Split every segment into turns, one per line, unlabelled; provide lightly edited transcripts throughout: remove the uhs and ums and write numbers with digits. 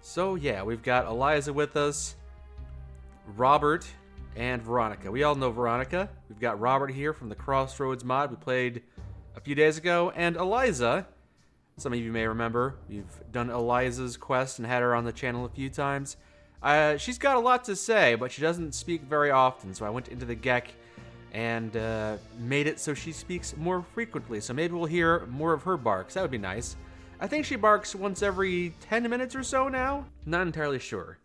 So yeah, we've got Eliza with us, Robert, and Veronica. We all know Veronica. We've got Robert here from the Crossroads mod we played a few days ago, and Eliza. Some of you may remember, we've done Eliza's quest and had her on the channel a few times. She's got a lot to say, but she doesn't speak very often, so I went into the GEC and made it so she speaks more frequently, so maybe we'll hear more of her barks. That would be nice. I think she barks once every 10 minutes or so now? Not entirely sure.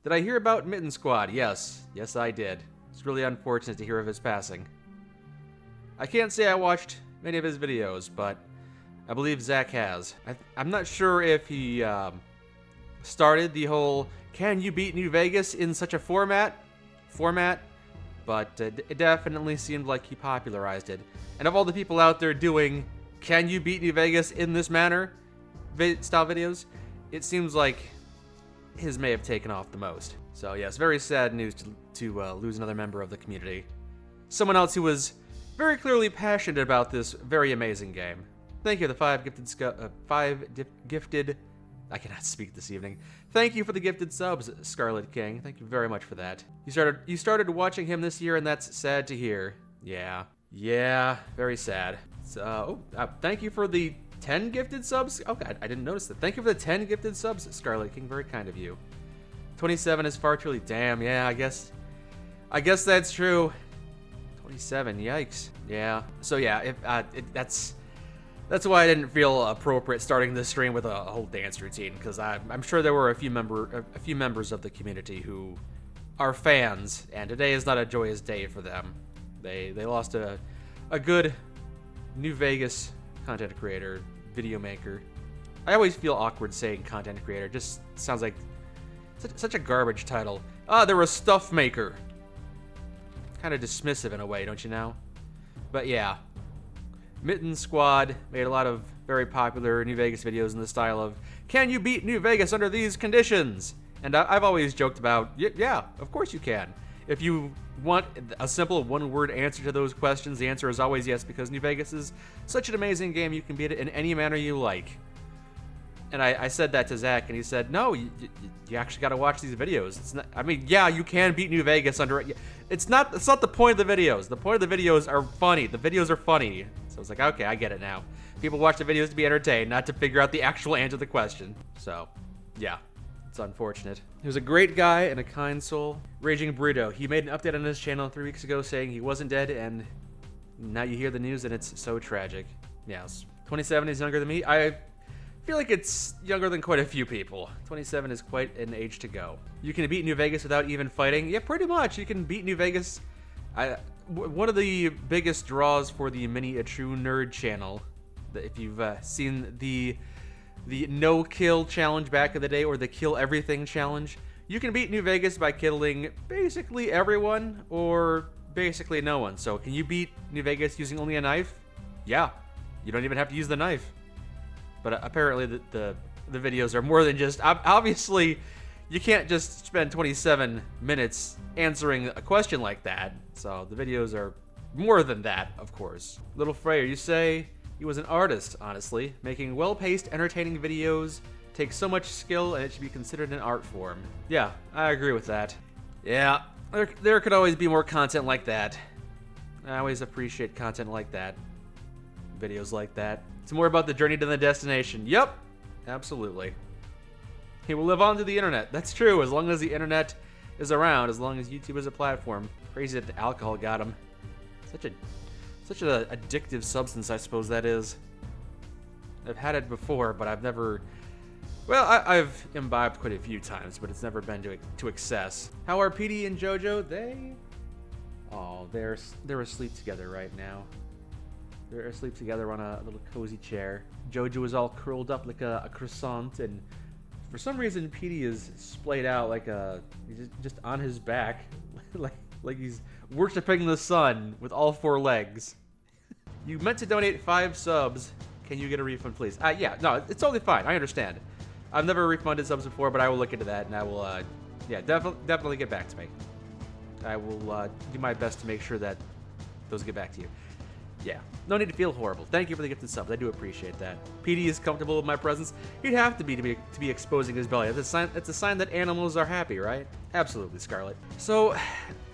Did I hear about Mitten Squad? Yes. Yes, I did. It's really unfortunate to hear of his passing. I can't say I watched many of his videos, but I believe Zach has. I'm not sure if he started the whole "Can you beat New Vegas in such a format," but it definitely seemed like he popularized it. And of all the people out there doing "Can you beat New Vegas in this manner" style videos, it seems like his may have taken off the most. So yes, very sad news to lose another member of the community. Someone else who was very clearly passionate about this very amazing game. Thank you, the five gifted. I cannot speak this evening. Thank you for the gifted subs, Scarlet King. Thank you very much for that. You started watching him this year, and that's sad to hear. Yeah, very sad. So, thank you for the 10 gifted subs. Oh God, I didn't notice that. Thank you for the 10 gifted subs, Scarlet King. Very kind of you. 27 is far too early. Damn. Yeah, I guess that's true. 27. Yikes. Yeah. So yeah, that's why I didn't feel appropriate starting this stream with a whole dance routine, because I'm sure there were a few members of the community who are fans, and today is not a joyous day for them. They lost a good New Vegas content creator, video maker. I always feel awkward saying content creator. It just sounds like such a garbage title. They're a stuff maker. Kind of dismissive in a way, don't you know? But yeah. Mitten Squad made a lot of very popular New Vegas videos in the style of, "Can you beat New Vegas under these conditions?" And I've always joked about, yeah, of course you can. If you want a simple one-word answer to those questions, the answer is always yes, because New Vegas is such an amazing game, you can beat it in any manner you like. And I said that to Zach, and he said, no, you actually got to watch these videos. It's not, I mean, yeah, you can beat New Vegas under it. It's not the point of the videos. The point of the videos are funny. The videos are funny. So I was like, okay, I get it now. People watch the videos to be entertained, not to figure out the actual answer to the question. So, yeah. It's unfortunate. He was a great guy and a kind soul. Raging Burrito. He made an update on his channel 3 weeks ago saying he wasn't dead, and now you hear the news and it's so tragic. Yes. 27 is younger than me. I feel like it's younger than quite a few people. 27 is quite an age to go. You can beat New Vegas without even fighting? Yeah, pretty much. You can beat New Vegas. One of the biggest draws for the Mini A True Nerd channel, if you've seen the no kill challenge back in the day, or the kill everything challenge, you can beat New Vegas by killing basically everyone or basically no one. So can you beat New Vegas using only a knife? Yeah, you don't even have to use the knife. But apparently the videos are more than just, obviously you can't just spend 27 minutes answering a question like that. So the videos are more than that, of course. Little Freya, you say he was an artist, honestly. Making well-paced, entertaining videos takes so much skill, and it should be considered an art form. Yeah, I agree with that. Yeah, there could always be more content like that. I always appreciate content like that. Videos like that. It's more about the journey to the destination. Yep, absolutely. He will live on to the internet. That's true, as long as the internet is around, as long as YouTube is a platform. Crazy that the alcohol got him. Such an addictive substance, I suppose that is. I've had it before, but I've never... Well, I've imbibed quite a few times, but it's never been to excess. How are PD and JoJo? Oh, they're asleep together right now. They're asleep together on a little cozy chair. JoJo is all curled up like a croissant, and for some reason, PD is splayed out like he's just on his back, like he's worshiping the sun with all 4 legs. You meant to donate 5 subs. Can you get a refund, please? Yeah, no, it's totally fine. I understand. I've never refunded subs before, but I will look into that, and I will, yeah, definitely get back to me. I will do my best to make sure that those get back to you. Yeah, no need to feel horrible. Thank you for the gifted subs. I do appreciate that. PD is comfortable with my presence. He'd have to be exposing his belly. It's a sign that animals are happy, right? Absolutely, Scarlet. So,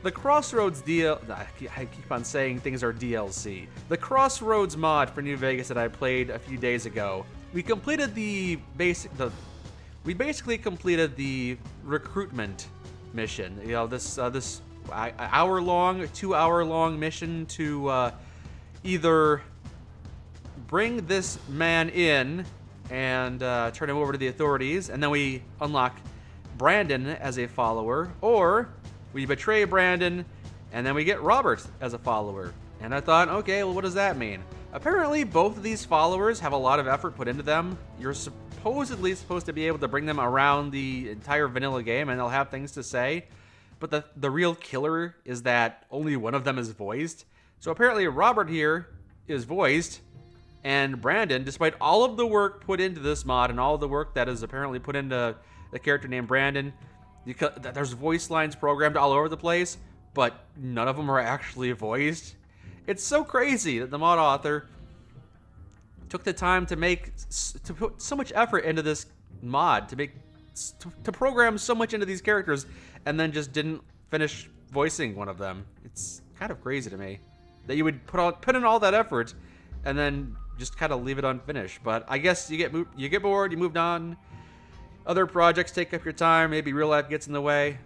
the Crossroads I keep on saying things are DLC. The Crossroads mod for New Vegas that I played a few days ago. We completed we basically completed the recruitment mission. You know, this hour-long, 2-hour-long mission to either bring this man in and turn him over to the authorities, and then we unlock Brandon as a follower, or we betray Brandon and then we get Robert as a follower. And I thought, okay, well, what does that mean? Apparently, both of these followers have a lot of effort put into them. You're supposedly supposed to be able to bring them around the entire vanilla game, and they'll have things to say. But the real killer is that only one of them is voiced. So apparently Robert here is voiced, and Brandon, despite all of the work put into this mod and all of the work that is apparently put into the character named Brandon, there's voice lines programmed all over the place, but none of them are actually voiced. It's so crazy that the mod author took the time to put so much effort into this mod, to program so much into these characters, and then just didn't finish voicing one of them. It's kind of crazy to me that you would put in all that effort and then just kind of leave it unfinished. But I guess you get bored, you moved on. Other projects take up your time. Maybe real life gets in the way.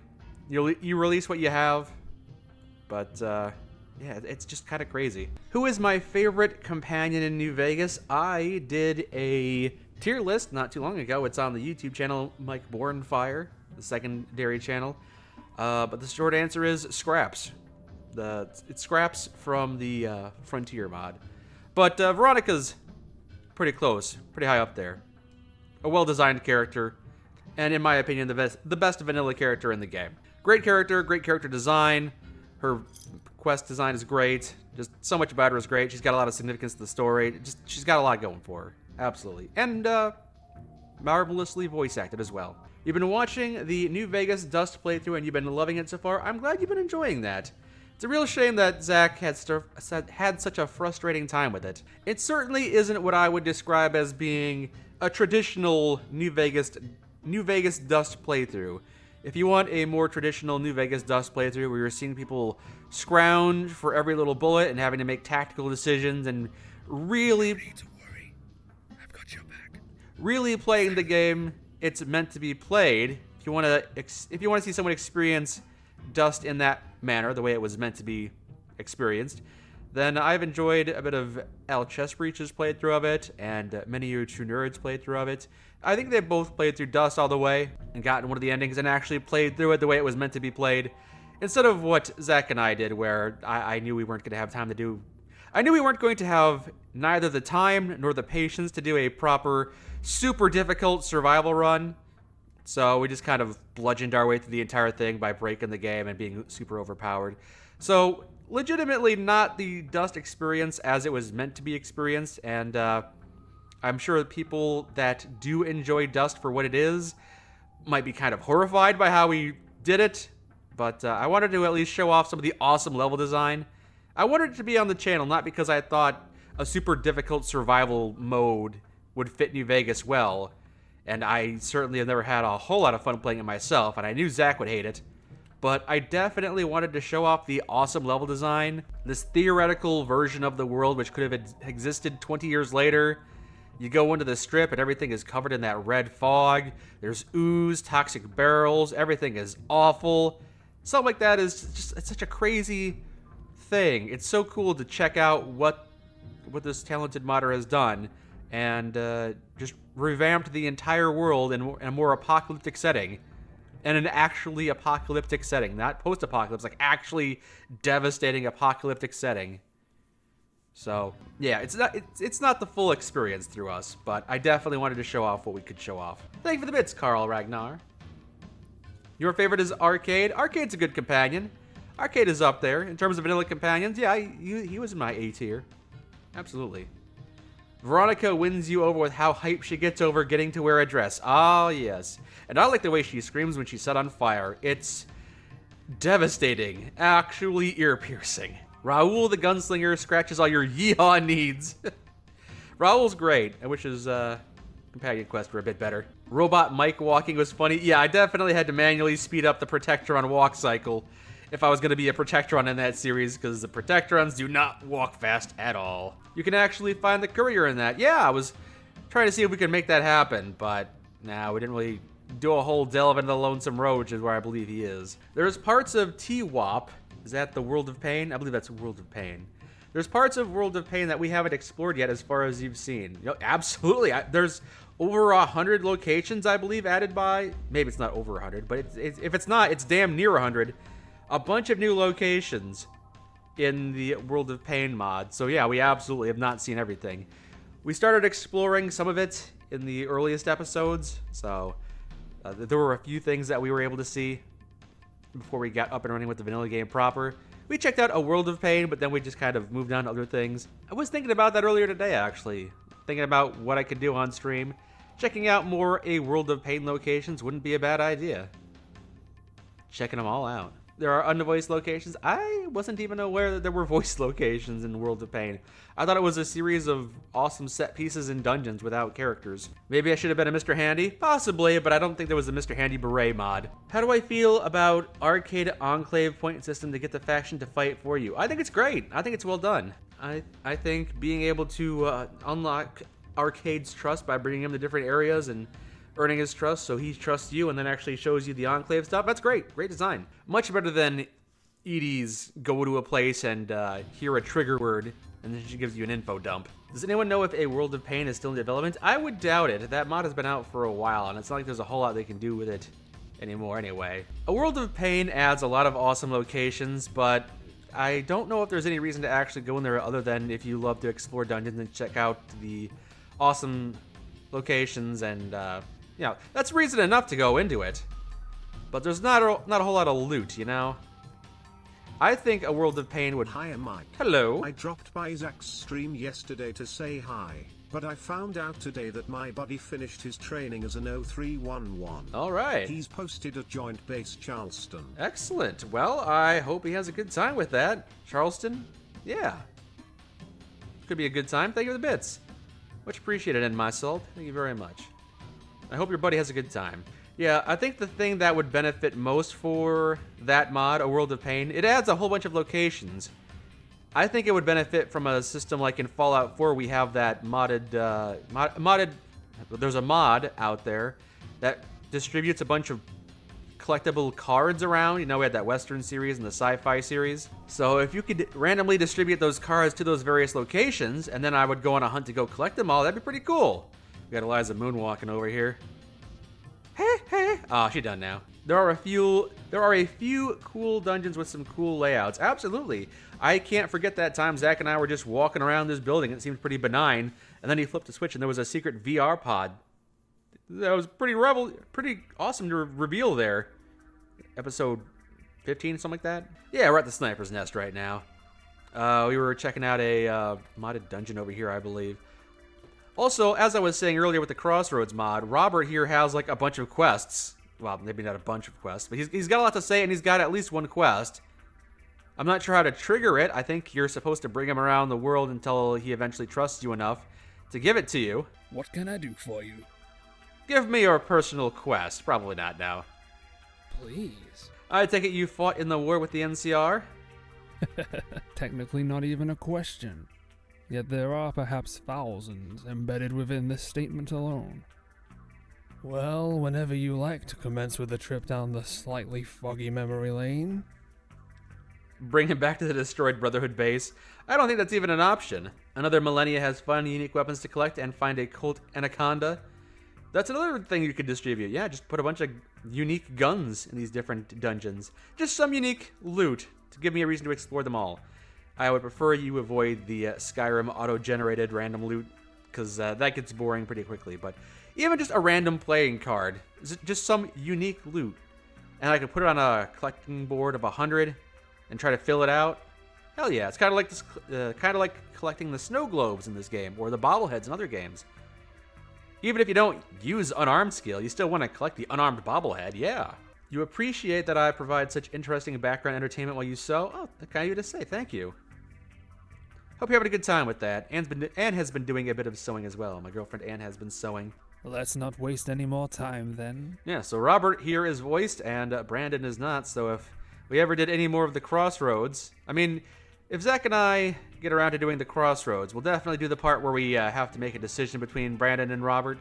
You release what you have. But yeah, it's just kind of crazy. Who is my favorite companion in New Vegas? I did a tier list not too long ago. It's on the YouTube channel Mike Bornfire, the secondary channel. But the short answer is Scraps. It's Scraps from the Frontier mod. But Veronica's pretty close, pretty high up there. A well-designed character, and in my opinion, the best vanilla character in the game. Great character design. Her quest design is great. Just so much about her is great. She's got a lot of significance to the story. She's got a lot going for her. Absolutely. And marvelously voice acted as well. You've been watching the New Vegas Dust playthrough and you've been loving it so far. I'm glad you've been enjoying that. It's a real shame that Zach had such a frustrating time with it. It certainly isn't what I would describe as being a traditional New Vegas Dust playthrough. If you want a more traditional New Vegas Dust playthrough where you're seeing people scrounge for every little bullet and having to make tactical decisions and really playing the game it's meant to be played, if you want to see someone experience Dust in that manner, the way it was meant to be experienced, then I've enjoyed a bit of Al Chessbreach's playthrough of it, and many of you true nerds playthrough of it. I think they both played through Dust all the way and gotten one of the endings and actually played through it the way it was meant to be played, instead of what Zach and I did, where I knew we weren't going to have time to do. I knew we weren't going to have neither the time nor the patience to do a proper, super difficult survival run. So we just kind of bludgeoned our way through the entire thing by breaking the game and being super overpowered. So legitimately not the Dust experience as it was meant to be experienced, and I'm sure people that do enjoy Dust for what it is might be kind of horrified by how we did it, but I wanted to at least show off some of the awesome level design. I wanted it to be on the channel, not because I thought a super difficult survival mode would fit New Vegas well, and I certainly have never had a whole lot of fun playing it myself, and I knew Zach would hate it. But I definitely wanted to show off the awesome level design, this theoretical version of the world which could have existed 20 years later. You go into the strip and everything is covered in that red fog. There's ooze, toxic barrels, everything is awful. Something like that is just, it's such a crazy thing. It's so cool to check out what this talented modder has done and just revamped the entire world in a more apocalyptic setting. And an actually apocalyptic setting, not post-apocalypse, like actually devastating apocalyptic setting. So, yeah, it's not the full experience through us, but I definitely wanted to show off what we could show off. Thank you for the bits, Carl Ragnar. Your favorite is Arcade. Arcade's a good companion. Arcade is up there. In terms of vanilla companions, yeah, he was in my A tier. Absolutely. Veronica wins you over with how hyped she gets over getting to wear a dress. Ah, yes. And I like the way she screams when she's set on fire. It's devastating. Actually ear-piercing. Raoul the Gunslinger scratches all your yeehaw needs. Raoul's great. I wish his companion quest were a bit better. Robot Mike walking was funny. Yeah, I definitely had to manually speed up the Protectron walk cycle if I was going to be a Protectron in that series, because the Protectrons do not walk fast at all. You can actually find the courier in that. Yeah, I was trying to see if we could make that happen, but nah, we didn't really do a whole delve into the Lonesome Road, which is where I believe he is. There's parts of T-Wop. Is that the World of Pain? I believe that's World of Pain. There's parts of World of Pain that we haven't explored yet as far as you've seen. You know, absolutely. There's over 100 locations, I believe, added by... Maybe it's not over 100, but if it's not, it's damn near 100. A bunch of new locations in the World of Pain mod. So yeah, we absolutely have not seen everything. We started exploring some of it in the earliest episodes, so there were a few things that we were able to see before we got up and running with the vanilla game proper. We checked out a World of Pain, but then we just kind of moved on to other things. I was thinking about that earlier today, actually. Thinking about what I could do on stream. Checking out more A World of Pain locations wouldn't be a bad idea. Checking them all out. There are unvoiced locations. I wasn't even aware that there were voiced locations in World of Pain. I thought it was a series of awesome set pieces and dungeons without characters. Maybe I should have been a Mr. Handy? Possibly, but I don't think there was a Mr. Handy Beret mod. How do I feel about Arcade Enclave point system to get the faction to fight for you? I think it's great. I think it's well done. I think being able to unlock Arcade's trust by bringing him to different areas and earning his trust so he trusts you and then actually shows you the Enclave stuff, that's great. Great design. Much better than Edie's go to a place and hear a trigger word and then she gives you an info dump. Does anyone know if A World of Pain is still in development? I would doubt it. That mod has been out for a while and it's not like there's a whole lot they can do with it anymore anyway. A World of Pain adds a lot of awesome locations, but I don't know if there's any reason to actually go in there other than if you love to explore dungeons and check out the awesome locations and you know, that's reason enough to go into it. But there's not a whole lot of loot, you know? I think A World of Pain would...
Hi, Mike.
Hello.
I dropped by Zach's stream yesterday to say hi, but I found out today that my buddy finished his training as an 0311.
All right.
He's posted at Joint Base Charleston.
Excellent. Well, I hope he has a good time with that. Charleston? Yeah. Could be a good time. Thank you for the bits. Much appreciated, and my salt. Thank you very much. I hope your buddy has a good time. Yeah, I think the thing that would benefit most for that mod, A World of Pain, it adds a whole bunch of locations. I think it would benefit from a system like in Fallout 4, we have that modded, there's a mod out there that distributes a bunch of collectible cards around. You know, we had that Western series and the sci-fi series. So if you could randomly distribute those cards to those various locations, and then I would go on a hunt to go collect them all, that'd be pretty cool. We got Eliza moonwalking over here. Hey, hey. Oh, she's done now. There are a few cool dungeons with some cool layouts. Absolutely. I can't forget that time Zach and I were just walking around this building. It seemed pretty benign, and then he flipped a switch and there was a secret VR pod. That was pretty awesome to reveal there. Episode 15, something like that. Yeah, we're at the Sniper's Nest right now. We were checking out a modded dungeon over here, I believe. Also, as I was saying earlier with the Crossroads mod, Robert here has like a bunch of quests. Well, maybe not a bunch of quests, but he's got a lot to say and he's got at least one quest. I'm not sure how to trigger it. I think you're supposed to bring him around the world until he eventually trusts you enough to give it to you.
What can I do for you?
Give me your personal quest. Probably not now.
Please.
I take it you fought in the war with the NCR?
Technically not even a question. Yet there are perhaps thousands embedded within this statement alone. Well, whenever you like to commence with a trip down the slightly foggy memory lane.
Bring him back to the destroyed Brotherhood base. I don't think that's even an option. Another Millennia has fun, unique weapons to collect and find a Colt Anaconda. That's another thing you could distribute. Yeah, just put a bunch of unique guns in these different dungeons. Just some unique loot to give me a reason to explore them all. I would prefer you avoid the Skyrim auto-generated random loot, because that gets boring pretty quickly. But even just a random playing card, just some unique loot. And I could put it on a collecting board of 100 and try to fill it out. Hell yeah, it's kind of like this, collecting the snow globes in this game, or the bobbleheads in other games. Even if you don't use unarmed skill, you still want to collect the unarmed bobblehead, yeah. You appreciate that I provide such interesting background entertainment while you sew? Oh, kind of you to say, thank you. Hope you're having a good time with that. Anne has been doing a bit of sewing as well. My girlfriend Anne has been sewing.
Let's not waste any more time then.
Yeah, so Robert here is voiced, and Brandon is not, so if we ever did any more of the Crossroads, I mean, if Zach and I get around to doing the Crossroads, we'll definitely do the part where we have to make a decision between Brandon and Robert,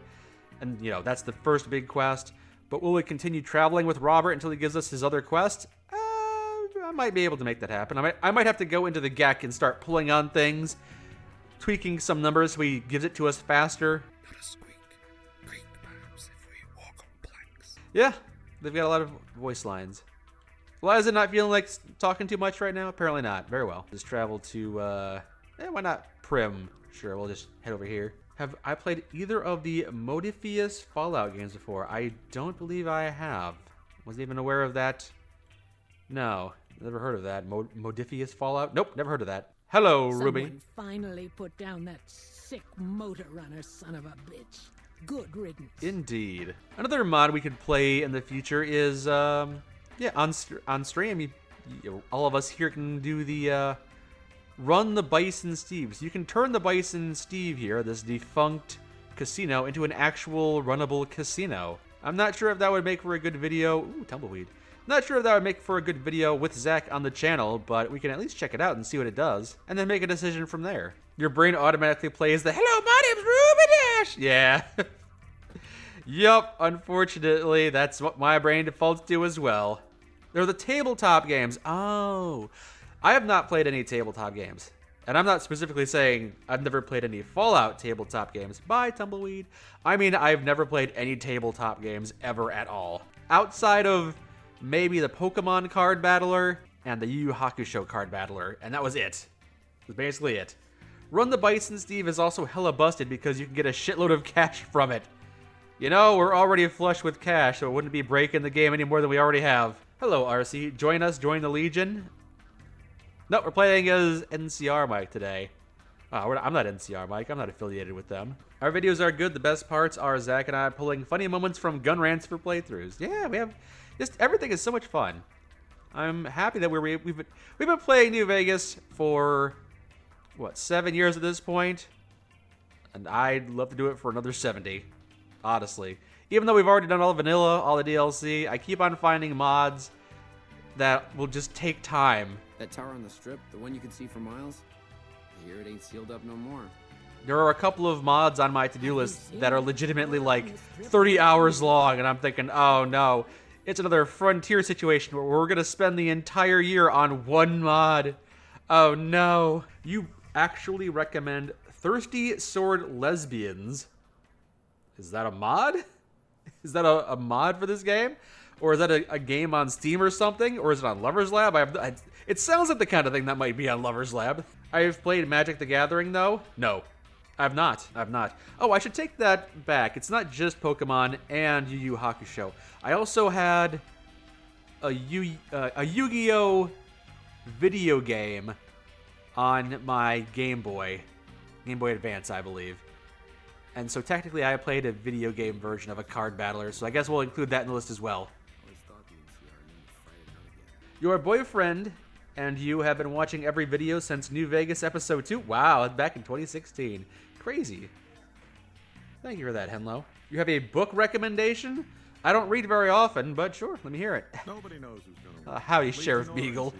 and, you know, that's the first big quest. But will we continue traveling with Robert until he gives us his other quest? I might be able to make that happen. I might have to go into the GEC and start pulling on things, tweaking some numbers so he gives it to us faster.
Not a squeak. Creak perhaps if we walk on planks.
Yeah, they've got a lot of voice lines. Liza not feeling like talking too much right now? Apparently not. Very well. Just travel to, why not Prim? Sure, we'll just head over here. Have I played either of the Modifius Fallout games before? I don't believe I have. Wasn't even aware of that. No, never heard of that. Modifius Fallout? Nope, never heard of that. Hello, Ruby.
Someone finally put down that sick motor runner son of a bitch. Good riddance.
Indeed. Another mod we could play in the future is, yeah, on stream, all of us here can do the, Run the Bison Steve. So you can turn the Bison Steve here, this defunct casino, into an actual runnable casino. I'm not sure if that would make for a good video. Ooh, tumbleweed. Not sure if that would make for a good video with Zach on the channel, but we can at least check it out and see what it does, and then make a decision from there. Your brain automatically plays the, hello, my name's Ruby Dash! Yeah. Yup, unfortunately, that's what my brain defaults to as well. They're the tabletop games. Oh. I have not played any tabletop games. And I'm not specifically saying I've never played any Fallout tabletop games. Bye, Tumbleweed. I mean, I've never played any tabletop games ever at all. Outside of maybe the Pokemon Card Battler and the Yu Yu Hakusho Card Battler. And that was it. That's basically it. Run the Bison Steve is also hella busted because you can get a shitload of cash from it. You know, we're already flush with cash, so it wouldn't be breaking the game any more than we already have. Hello, RC. Join us, join the Legion. No, we're playing as NCR Mike today. I'm not NCR Mike. I'm not affiliated with them. Our videos are good. The best parts are Zach and I pulling funny moments from gun rants for playthroughs. Yeah, we have just everything is so much fun. I'm happy that we've been playing New Vegas for what, 7 years at this point, and I'd love to do it for another 70. Honestly, even though we've already done all the vanilla, all the DLC, I keep on finding mods that will just take time.
That tower on the strip, the one you can see for miles? I hear it ain't sealed up no more.
There are a couple of mods on my to-do list that are legitimately like 30 hours long, and I'm thinking, oh no, it's another Frontier situation where we're gonna spend the entire year on one mod. Oh no. You actually recommend Thirsty Sword Lesbians? Is that a mod? Is that a mod for this game? Or is that a game on Steam or something? Or is it on Lover's Lab? It sounds like the kind of thing that might be on Lover's Lab. I've played Magic the Gathering, though. No, I've not. Oh, I should take that back. It's not just Pokemon and Yu Yu Hakusho. I also had a Yu-Gi-Oh! Video game on my Game Boy Advance, I believe. And so technically I played a video game version of a card battler, so I guess we'll include that in the list as well. Your boyfriend and you have been watching every video since New Vegas Episode 2. Wow, back in 2016. Crazy. Thank you for that, Henlo. You have a book recommendation? I don't read very often, but sure, let me hear it.
Nobody knows who's gonna win.
Howdy, Sheriff Beagle.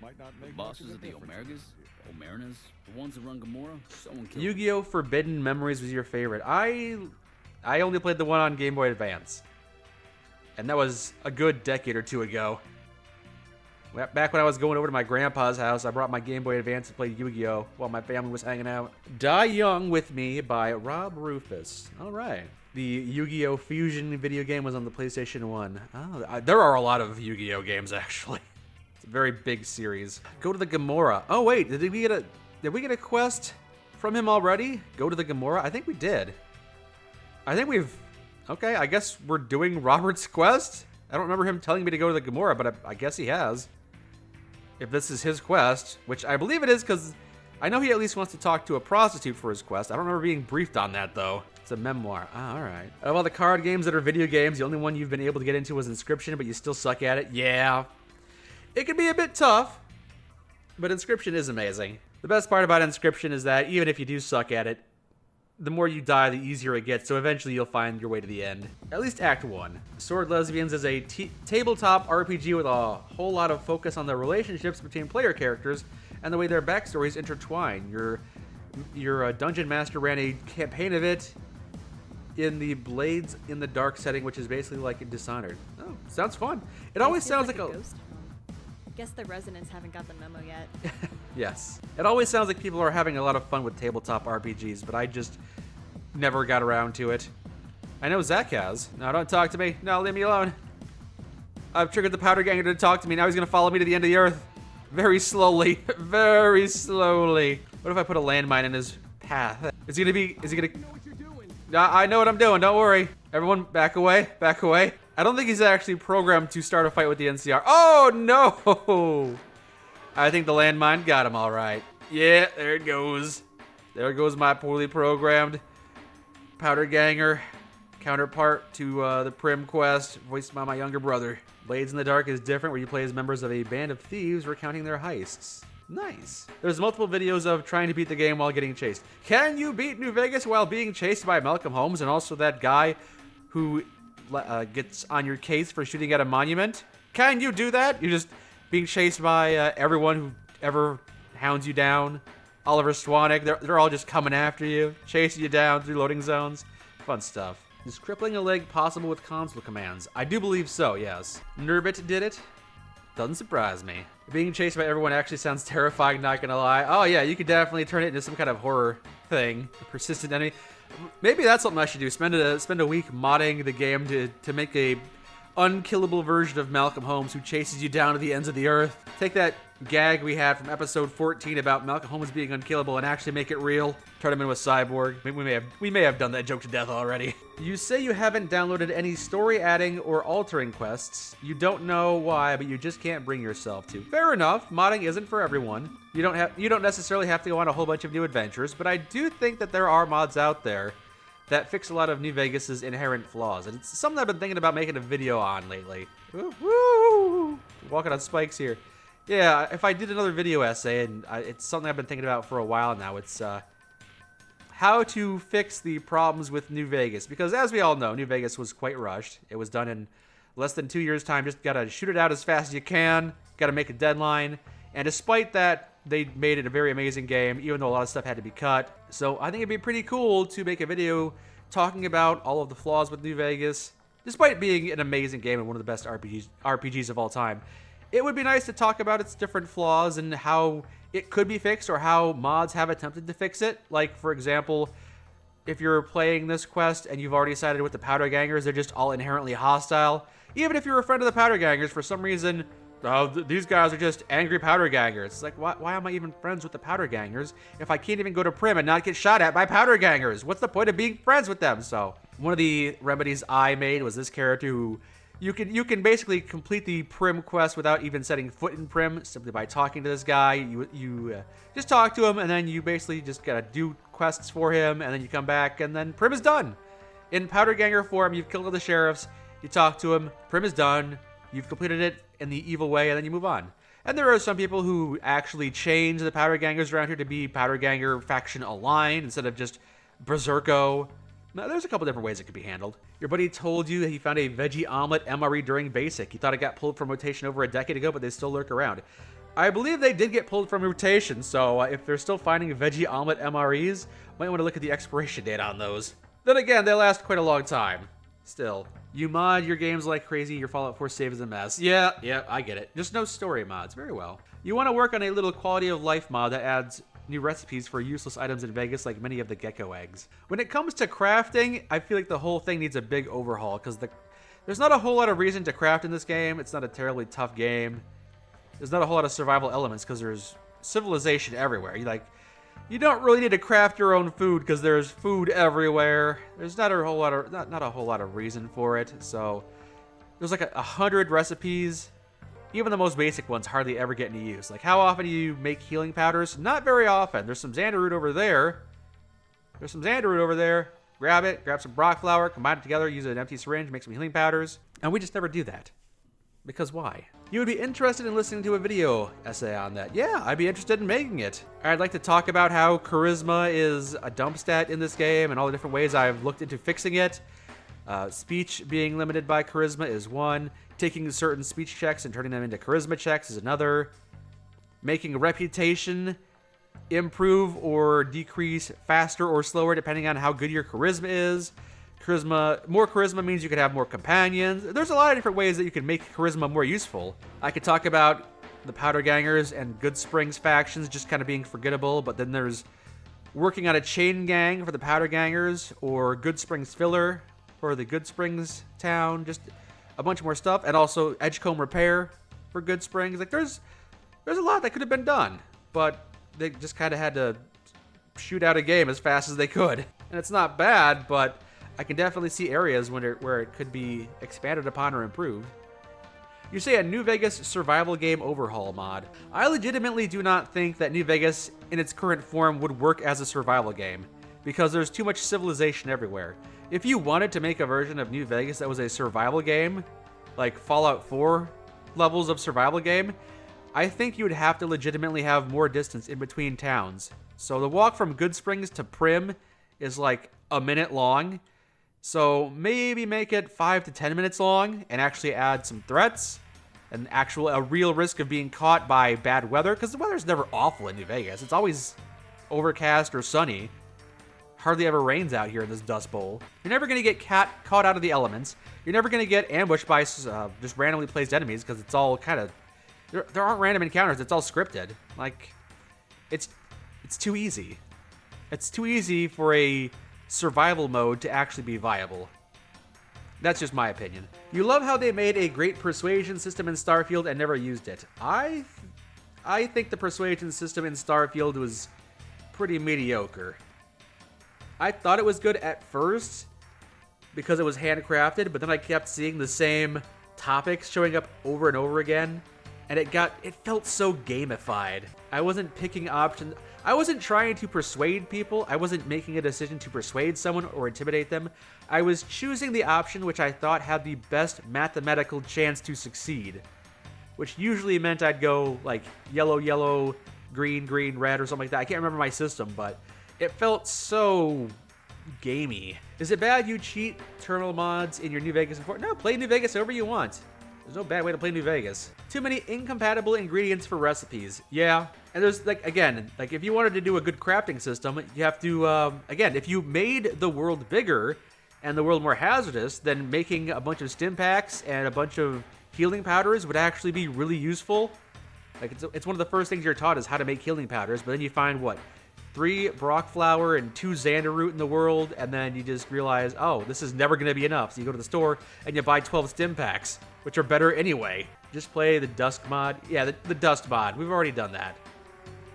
Might not
The
make
bosses
much
of the
difference.
Omerinas, the ones that run Gomorrah, someone killed
Yu-Gi-Oh! Forbidden Memories was your favorite. I only played the one on Game Boy Advance. And that was a good decade or two ago. Back when I was going over to my grandpa's house, I brought my Game Boy Advance and played Yu-Gi-Oh! While my family was hanging out. Die Young with Me by Rob Rufus. All right. The Yu-Gi-Oh! Fusion video game was on the PlayStation 1. Oh, there are a lot of Yu-Gi-Oh! Games, actually. It's a very big series. Go to the Gomorrah. Oh, wait. Did we get a quest from him already? Go to the Gomorrah? I think we did. Okay, I guess we're doing Robert's quest? I don't remember him telling me to go to the Gomorrah, but I guess he has. If this is his quest, which I believe it is because I know he at least wants to talk to a prostitute for his quest. I don't remember being briefed on that, though. It's a memoir. All right. Of all the card games that are video games, the only one you've been able to get into was Inscription, but you still suck at it? Yeah. It can be a bit tough, but Inscription is amazing. The best part about Inscription is that even if you do suck at it, the more you die, the easier it gets, so eventually you'll find your way to the end. At least Act 1. Sword Lesbians is a tabletop RPG with a whole lot of focus on the relationships between player characters and the way their backstories intertwine. Your dungeon master ran a campaign of it in the Blades in the Dark setting, which is basically like Dishonored. Oh, sounds fun. It always sounds like a
ghost town. Guess the residents haven't got the memo yet.
Yes. It always sounds like people are having a lot of fun with tabletop RPGs, but I just never got around to it. I know Zach has. No, don't talk to me. No, leave me alone. I've triggered the Powder Ganger to talk to me. Now he's gonna follow me to the end of the earth. Very slowly. Very slowly. What if I put a landmine in his path? Is he gonna... I know what I'm doing, don't worry. Everyone, back away, back away. I don't think he's actually programmed to start a fight with the NCR. Oh, no! I think the landmine got him all right. Yeah, there it goes. There goes my poorly programmed Powder Ganger counterpart to the Prim quest, voiced by my younger brother. Blades in the Dark is different, where you play as members of a band of thieves recounting their heists. Nice. There's multiple videos of trying to beat the game while getting chased. Can you beat New Vegas while being chased by Malcolm Holmes and also that guy who gets on your case for shooting at a monument? Can you do that? You're just being chased by everyone who ever hounds you down. Oliver Swanek, they're all just coming after you, chasing you down through loading zones. Fun stuff. Is crippling a leg possible with console commands? I do believe so, yes. Nurbit did it. Doesn't surprise me. Being chased by everyone actually sounds terrifying, not gonna lie. Oh yeah, you could definitely turn it into some kind of horror thing. A persistent enemy. Maybe that's something I should do. Spend a week modding the game to make a unkillable version of Malcolm Holmes who chases you down to the ends of the earth. Take that gag we had from episode 14 about Malcolm Holmes being unkillable and actually make it real. Turn him into a cyborg. We may have done that joke to death already. You say you haven't downloaded any story adding or altering quests. You don't know why, but you just can't bring yourself to. Fair enough. Modding isn't for everyone. You don't necessarily have to go on a whole bunch of new adventures, but I do think that there are mods out there that fix a lot of New Vegas's inherent flaws, and it's something I've been thinking about making a video on lately. Woo! Walking on spikes here. Yeah, if I did another video essay, and it's something I've been thinking about for a while now, it's how to fix the problems with New Vegas. Because as we all know, New Vegas was quite rushed. It was done in less than 2 years' time. Just gotta shoot it out as fast as you can. Gotta make a deadline. And despite that, they made it a very amazing game, even though a lot of stuff had to be cut. So I think it'd be pretty cool to make a video talking about all of the flaws with New Vegas. Despite being an amazing game and one of the best RPGs of all time, it would be nice to talk about its different flaws and how it could be fixed or how mods have attempted to fix it. Like, for example, if you're playing this quest and you've already sided with the Powder Gangers, they're just all inherently hostile. Even if you're a friend of the Powder Gangers, for some reason, these guys are just angry Powder Gangers. It's like, why am I even friends with the Powder Gangers if I can't even go to Prim and not get shot at by Powder Gangers? What's the point of being friends with them? So, one of the remedies I made was this character who you can basically complete the Prim quest without even setting foot in Prim simply by talking to this guy. You just talk to him, and then you basically just gotta do quests for him, and then you come back, and then Prim is done. In Powder Ganger form, you've killed all the sheriffs, you talk to him, Prim is done, you've completed it in the evil way, and then you move on. And there are some people who actually change the Powder Gangers around here to be Powder Ganger faction aligned instead of just Berserko. Now, there's a couple different ways it could be handled. Your buddy told you that he found a veggie omelet MRE during basic. He thought it got pulled from rotation over a decade ago, but they still lurk around. I believe they did get pulled from rotation, so if they're still finding veggie omelet MREs, might want to look at the expiration date on those. Then again, they last quite a long time. Still, you mod your games like crazy, your Fallout 4 save is a mess. Yeah, I get it. Just no story mods. Very well. You want to work on a little quality of life mod that adds new recipes for useless items in Vegas like many of the gecko eggs. When it comes to crafting, I feel like the whole thing needs a big overhaul because there's not a whole lot of reason to craft in this game. It's not a terribly tough game. There's not a whole lot of survival elements because there's civilization everywhere. You don't really need to craft your own food because there's food everywhere. There's not a whole lot of reason for it. So there's like 100 recipes. Even the most basic ones hardly ever get any use. Like, how often do you make healing powders? Not very often. There's some Xanderroot over there. Grab it, grab some Brock flour, combine it together, use an empty syringe, make some healing powders. And we just never do that. Because why? You would be interested in listening to a video essay on that. Yeah, I'd be interested in making it. I'd like to talk about how charisma is a dump stat in this game and all the different ways I've looked into fixing it. Speech being limited by charisma is one. Taking certain speech checks and turning them into charisma checks is another. Making reputation improve or decrease faster or slower depending on how good your charisma is. More charisma means you could have more companions. There's a lot of different ways that you can make charisma more useful. I could talk about the Powder Gangers and Good Springs factions just kind of being forgettable, but then there's working on a chain gang for the Powder Gangers, or Good Springs filler for the Good Springs town, just a bunch more stuff, and also Edgecombe repair for Good Springs. Like there's a lot that could have been done, but they just kind of had to shoot out a game as fast as they could. And it's not bad, but I can definitely see areas where it could be expanded upon or improved. You say a New Vegas survival game overhaul mod. I legitimately do not think that New Vegas in its current form would work as a survival game, because there's too much civilization everywhere. If you wanted to make a version of New Vegas that was a survival game, like Fallout 4 levels of survival game, I think you would have to legitimately have more distance in between towns. So the walk from Good Springs to Prim is like a minute long. So maybe make it 5 to 10 minutes long and actually add some threats and a real risk of being caught by bad weather, because the weather's never awful in New Vegas. It's always overcast or sunny. Hardly ever rains out here in this Dust Bowl. You're never going to get caught out of the elements. You're never going to get ambushed by just randomly placed enemies, because it's all kind of... There aren't random encounters. It's all scripted. Like, it's too easy. It's too easy for a survival mode to actually be viable. That's just my opinion. You love how they made a great persuasion system in Starfield and never used it. I think the persuasion system in Starfield was pretty mediocre. I thought it was good at first because it was handcrafted, but then I kept seeing the same topics showing up over and over again, and it felt so gamified. I wasn't picking options. I wasn't trying to persuade people. I wasn't making a decision to persuade someone or intimidate them. I was choosing the option which I thought had the best mathematical chance to succeed, which usually meant I'd go like yellow, yellow, green, green, red, or something like that. I can't remember my system, but it felt so gamey. Is it bad you cheat terminal mods in your New Vegas import? No, play New Vegas however you want. There's no bad way to play New Vegas. Too many incompatible ingredients for recipes. Yeah. And there's, again, if you wanted to do a good crafting system, you have to, again, if you made the world bigger and the world more hazardous, then making a bunch of stim packs and a bunch of healing powders would actually be really useful. Like, it's one of the first things you're taught is how to make healing powders, but then you find, 3 Brock flour and 2 Xander root in the world, and then you just realize, oh, this is never going to be enough. So you go to the store and you buy 12 stim packs, which are better anyway. Just play the Dust mod. Yeah, the Dust mod. We've already done that.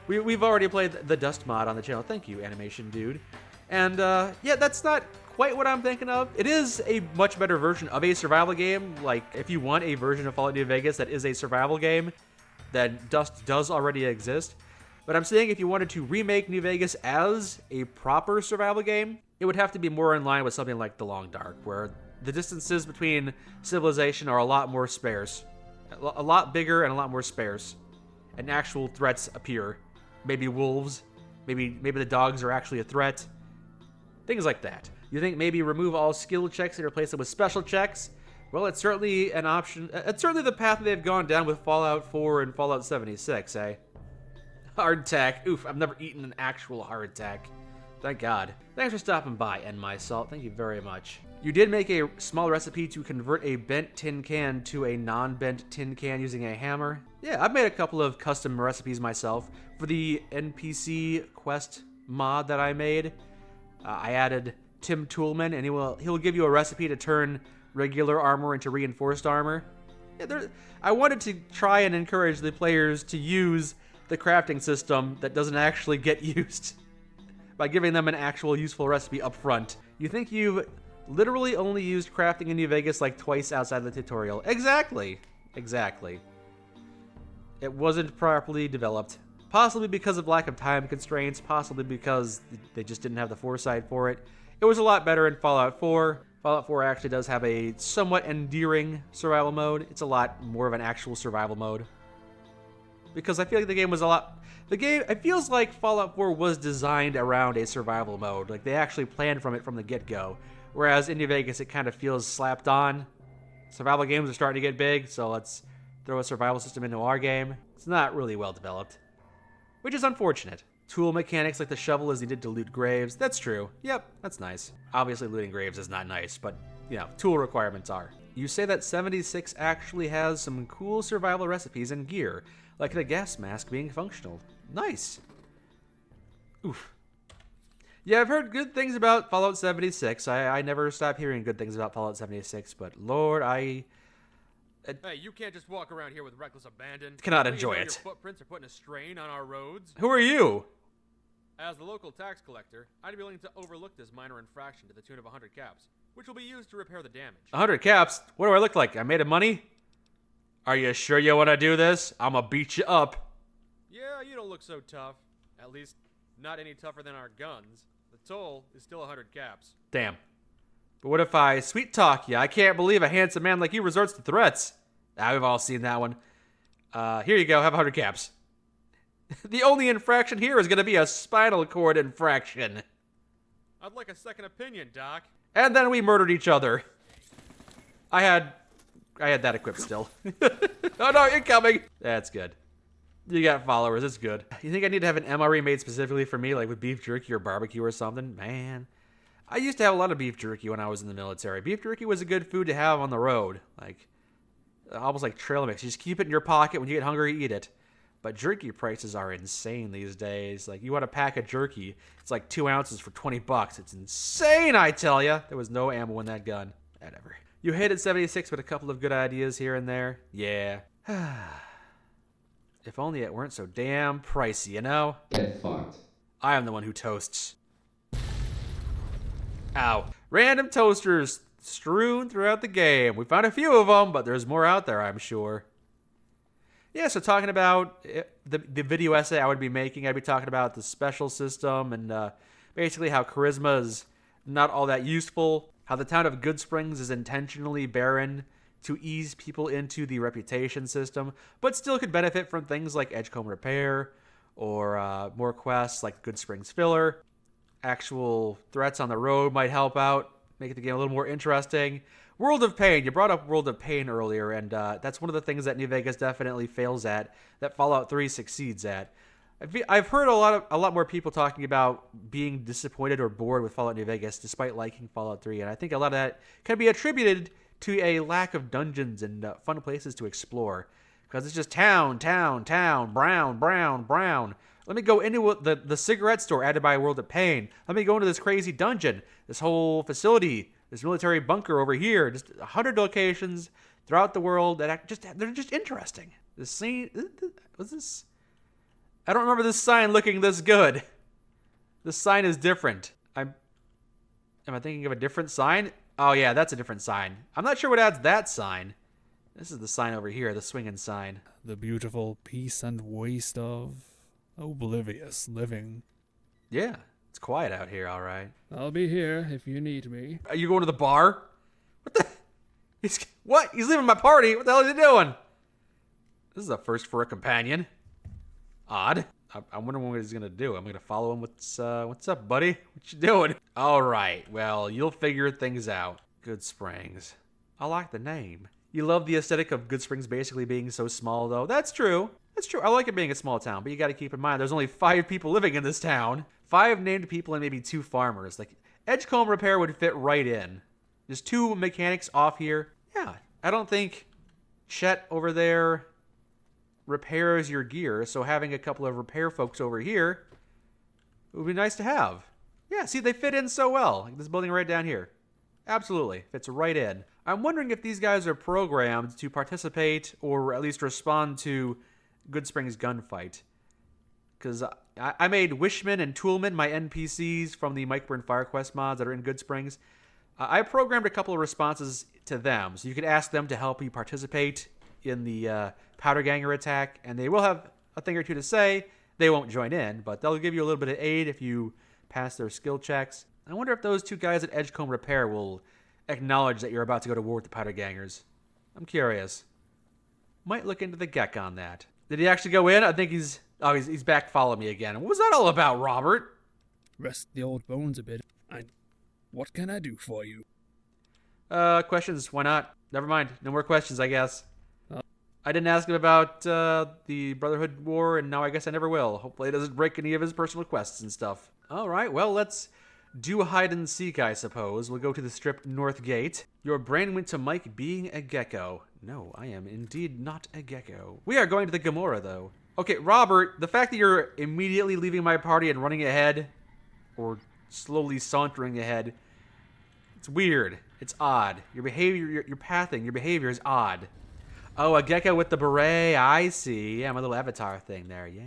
We've already played the Dust mod on the channel. Thank you, Animation Dude. And yeah, that's not quite what I'm thinking of. It is a much better version of a survival game. Like, if you want a version of Fallout New Vegas that is a survival game, then Dust does already exist. But I'm saying if you wanted to remake New Vegas as a proper survival game, it would have to be more in line with something like The Long Dark, where the distances between civilization are a lot more sparse. A lot bigger and a lot more sparse. And actual threats appear. Maybe wolves. Maybe the dogs are actually a threat. Things like that. You think maybe remove all skill checks and replace them with special checks? Well, it's certainly an option. It's certainly the path they've gone down with Fallout 4 and Fallout 76, eh? Hardtack. Oof, I've never eaten an actual hardtack. Thank God. Thanks for stopping by, End My Salt. Thank you very much. You did make a small recipe to convert a bent tin can to a non-bent tin can using a hammer. Yeah, I've made a couple of custom recipes myself. For the NPC quest mod that I made, I added Tim Toolman, and he'll give you a recipe to turn regular armor into reinforced armor. Yeah, I wanted to try and encourage the players to use the crafting system that doesn't actually get used by giving them an actual useful recipe up front. You think you've literally only used crafting in New Vegas like twice outside the tutorial. Exactly. It wasn't properly developed. Possibly because of lack of time constraints, possibly because they just didn't have the foresight for it. It was a lot better in Fallout 4. Fallout 4 actually does have a somewhat endearing survival mode. It's a lot more of an actual survival mode. Because I feel like the game was a lot... it feels like Fallout 4 was designed around a survival mode. Like, they actually planned from it from the get-go. Whereas in New Vegas, it kind of feels slapped on. Survival games are starting to get big, so let's throw a survival system into our game. It's not really well developed. Which is unfortunate. Tool mechanics like the shovel is needed to loot graves. That's true. Yep, that's nice. Obviously, looting graves is not nice, but, you know, tool requirements are. You say that 76 actually has some cool survival recipes and gear, like the gas mask being functional. Nice. Oof. Yeah, I've heard good things about Fallout 76. I never stop hearing good things about Fallout 76, but Lord,
Hey, you can't just walk around here with reckless abandon.
Cannot
Don't you
enjoy
know
it.
Your footprints are putting a strain on our roads.
Who are you?
As the local tax collector, I'd be willing to overlook this minor infraction to the tune of 100 caps, which will be used to repair the damage.
100 caps? What do I look like? I made of money? Are you sure you want to do this? I'ma beat you up.
Yeah, you don't look so tough. At least, not any tougher than our guns. The toll is still 100 caps.
Damn. But what if I sweet talk you? I can't believe a handsome man like you resorts to threats. Ah, we've all seen that one. Here you go, have 100 caps. The only infraction here is going to be a spinal cord infraction.
I'd like a second opinion, Doc.
And then we murdered each other. I had that equipped still. Oh no, incoming! That's good. You got followers, it's good. You think I need to have an MRE made specifically for me, like with beef jerky or barbecue or something? Man. I used to have a lot of beef jerky when I was in the military. Beef jerky was a good food to have on the road. Like, almost like trail mix. You just keep it in your pocket. When you get hungry, eat it. But jerky prices are insane these days. Like, you want a pack of jerky, it's like 2 ounces for $20. It's insane, I tell ya. There was no ammo in that gun. Whatever. You hit at 76 with a couple of good ideas here and there. Yeah. If only it weren't so damn pricey, you know?
Get fucked.
I am the one who toasts. Ow. Random toasters strewn throughout the game. We found a few of them, but there's more out there, I'm sure. Yeah, so talking about the video essay I would be making, I'd be talking about the special system and basically how charisma is not all that useful, how the town of Good Springs is intentionally barren to ease people into the reputation system, but still could benefit from things like Edgecombe Repair or more quests like Good Springs Filler. Actual threats on the road might help out, make the game a little more interesting. World of Pain. You brought up World of Pain earlier, and that's one of the things that New Vegas definitely fails at, that Fallout 3 succeeds at. I've heard a lot more people talking about being disappointed or bored with Fallout New Vegas despite liking Fallout 3, and I think a lot of that can be attributed to a lack of dungeons and fun places to explore. Because it's just town, brown. Let me go into the cigarette store added by World of Pain. Let me go into this crazy dungeon, this whole facility, this military bunker over here. Just 100 locations throughout the world that they're just interesting. The scene, what's this? I don't remember this sign looking this good. This sign is different. Am I thinking of a different sign? Oh yeah, that's a different sign. I'm not sure what adds that sign. This is the sign over here, the swinging sign.
The beautiful peace and waste of oblivious living.
Yeah, it's quiet out here, all right.
I'll be here if you need me.
Are you going to the bar? What the? He's leaving my party. What the hell is he doing? This is a first for a companion. Odd. I'm wondering what he's gonna do. I'm gonna follow him. What's up, buddy? What you doing? All right. Well, you'll figure things out. Good Springs. I like the name. You love the aesthetic of Good Springs basically being so small, though. That's true. That's true. I like it being a small town, but you got to keep in mind there's only 5 people living in this town. 5 named people and maybe 2 farmers. Like Edgecombe Repair would fit right in. There's 2 mechanics off here. Yeah. I don't think Chet over there repairs your gear, so having a couple of repair folks over here would be nice to have. Yeah, see, they fit in so well. Like this building right down here. Absolutely. Fits right in. I'm wondering if these guys are programmed to participate or at least respond to Good Springs gunfight. Because I made Wishman and Toolman my NPCs from the Mike Burn Fire Quest mods that are in Good Springs. I programmed a couple of responses to them, so you could ask them to help you participate in the Powder Ganger attack, and they will have a thing or two to say. They won't join in, but they'll give you a little bit of aid if you pass their skill checks. I wonder if those 2 guys at Edgecombe Repair will acknowledge that you're about to go to war with the powder gangers. I'm curious. Might look into the Gek on that. Did he actually go in? I think he's back following me again. What was that all about, Robert?
Rest the old bones a bit. What can I do for you?
Questions. Why not? Never mind. No more questions, I guess. I didn't ask him about the Brotherhood War, and now I guess I never will. Hopefully it doesn't break any of his personal quests and stuff. All right, well, let's do hide and seek, I suppose. We'll go to the Strip North Gate. Your brain went to Mike being a gecko. No, I am indeed not a gecko. We are going to the Gomorrah, though. Okay, Robert, the fact that you're immediately leaving my party and running ahead, or slowly sauntering ahead, it's weird. It's odd. Your behavior, your pathing, your behavior is odd. Oh, a gecko with the beret. I see. Yeah, my little avatar thing there. Yeah.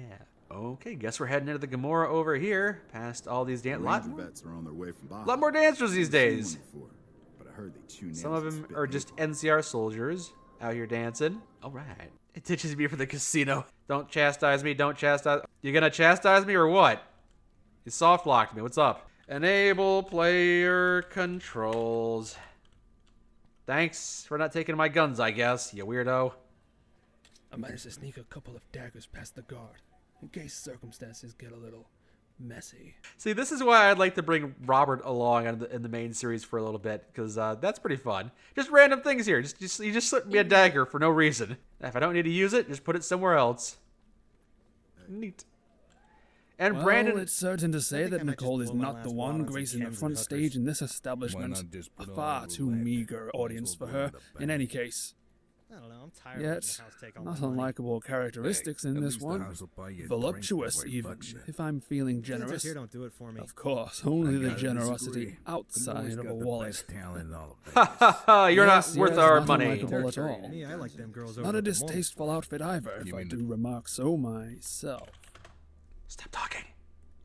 Okay, guess we're heading into the Gomorrah over here. Past all these
Ranger vets are on their way from Baja.
lot more dancers these days.
Before, but I heard they tune
Some of them are just NCR soldiers out here dancing. All right. It teaches me for the casino. Don't chastise me. Don't chastise. You gonna chastise me or what? You soft locked me. What's up? Enable player controls. Thanks for not taking my guns, I guess, you weirdo.
I managed to sneak a couple of daggers past the guard, in case circumstances get a little messy.
See, this is why I'd like to bring Robert along in the main series for a little bit, because that's pretty fun. Just random things here. You just slipped me a dagger for no reason. If I don't need to use it, just put it somewhere else. Neat. And
Well,
Brandon...
it's certain to say that
I might
Nicole
just
is
blow my
not the
last
one
wad on some
gracing the
cans
front
and
stage
hookers.
in this establishment.
not just
A
put on
far
a
too
roulette?
meager
Might as
audience
well
for
go
her,
with a
in
bang.
any case.
I don't know, I'm tired of
Yet,
letting the house take all
not
my money.
unlikable characteristics in
At
this
least the
one.
house will buy you a drink
Voluptuous,
before it
even,
fucks you.
if I'm feeling
Dancers
generous.
here don't do it for me.
Of course, only the
gotta
generosity
disagree.
outside
Gamora's
of
got
a
the
wallet.
best talent in all of
Ha ha ha, you're
Yes,
not worth
yes,
our
not
money.
unlikable at all.
Me, I like them girls over
Not a
at the mall.
distasteful outfit either, if
You
I
mean
do
the-
remark so myself.
Stop talking.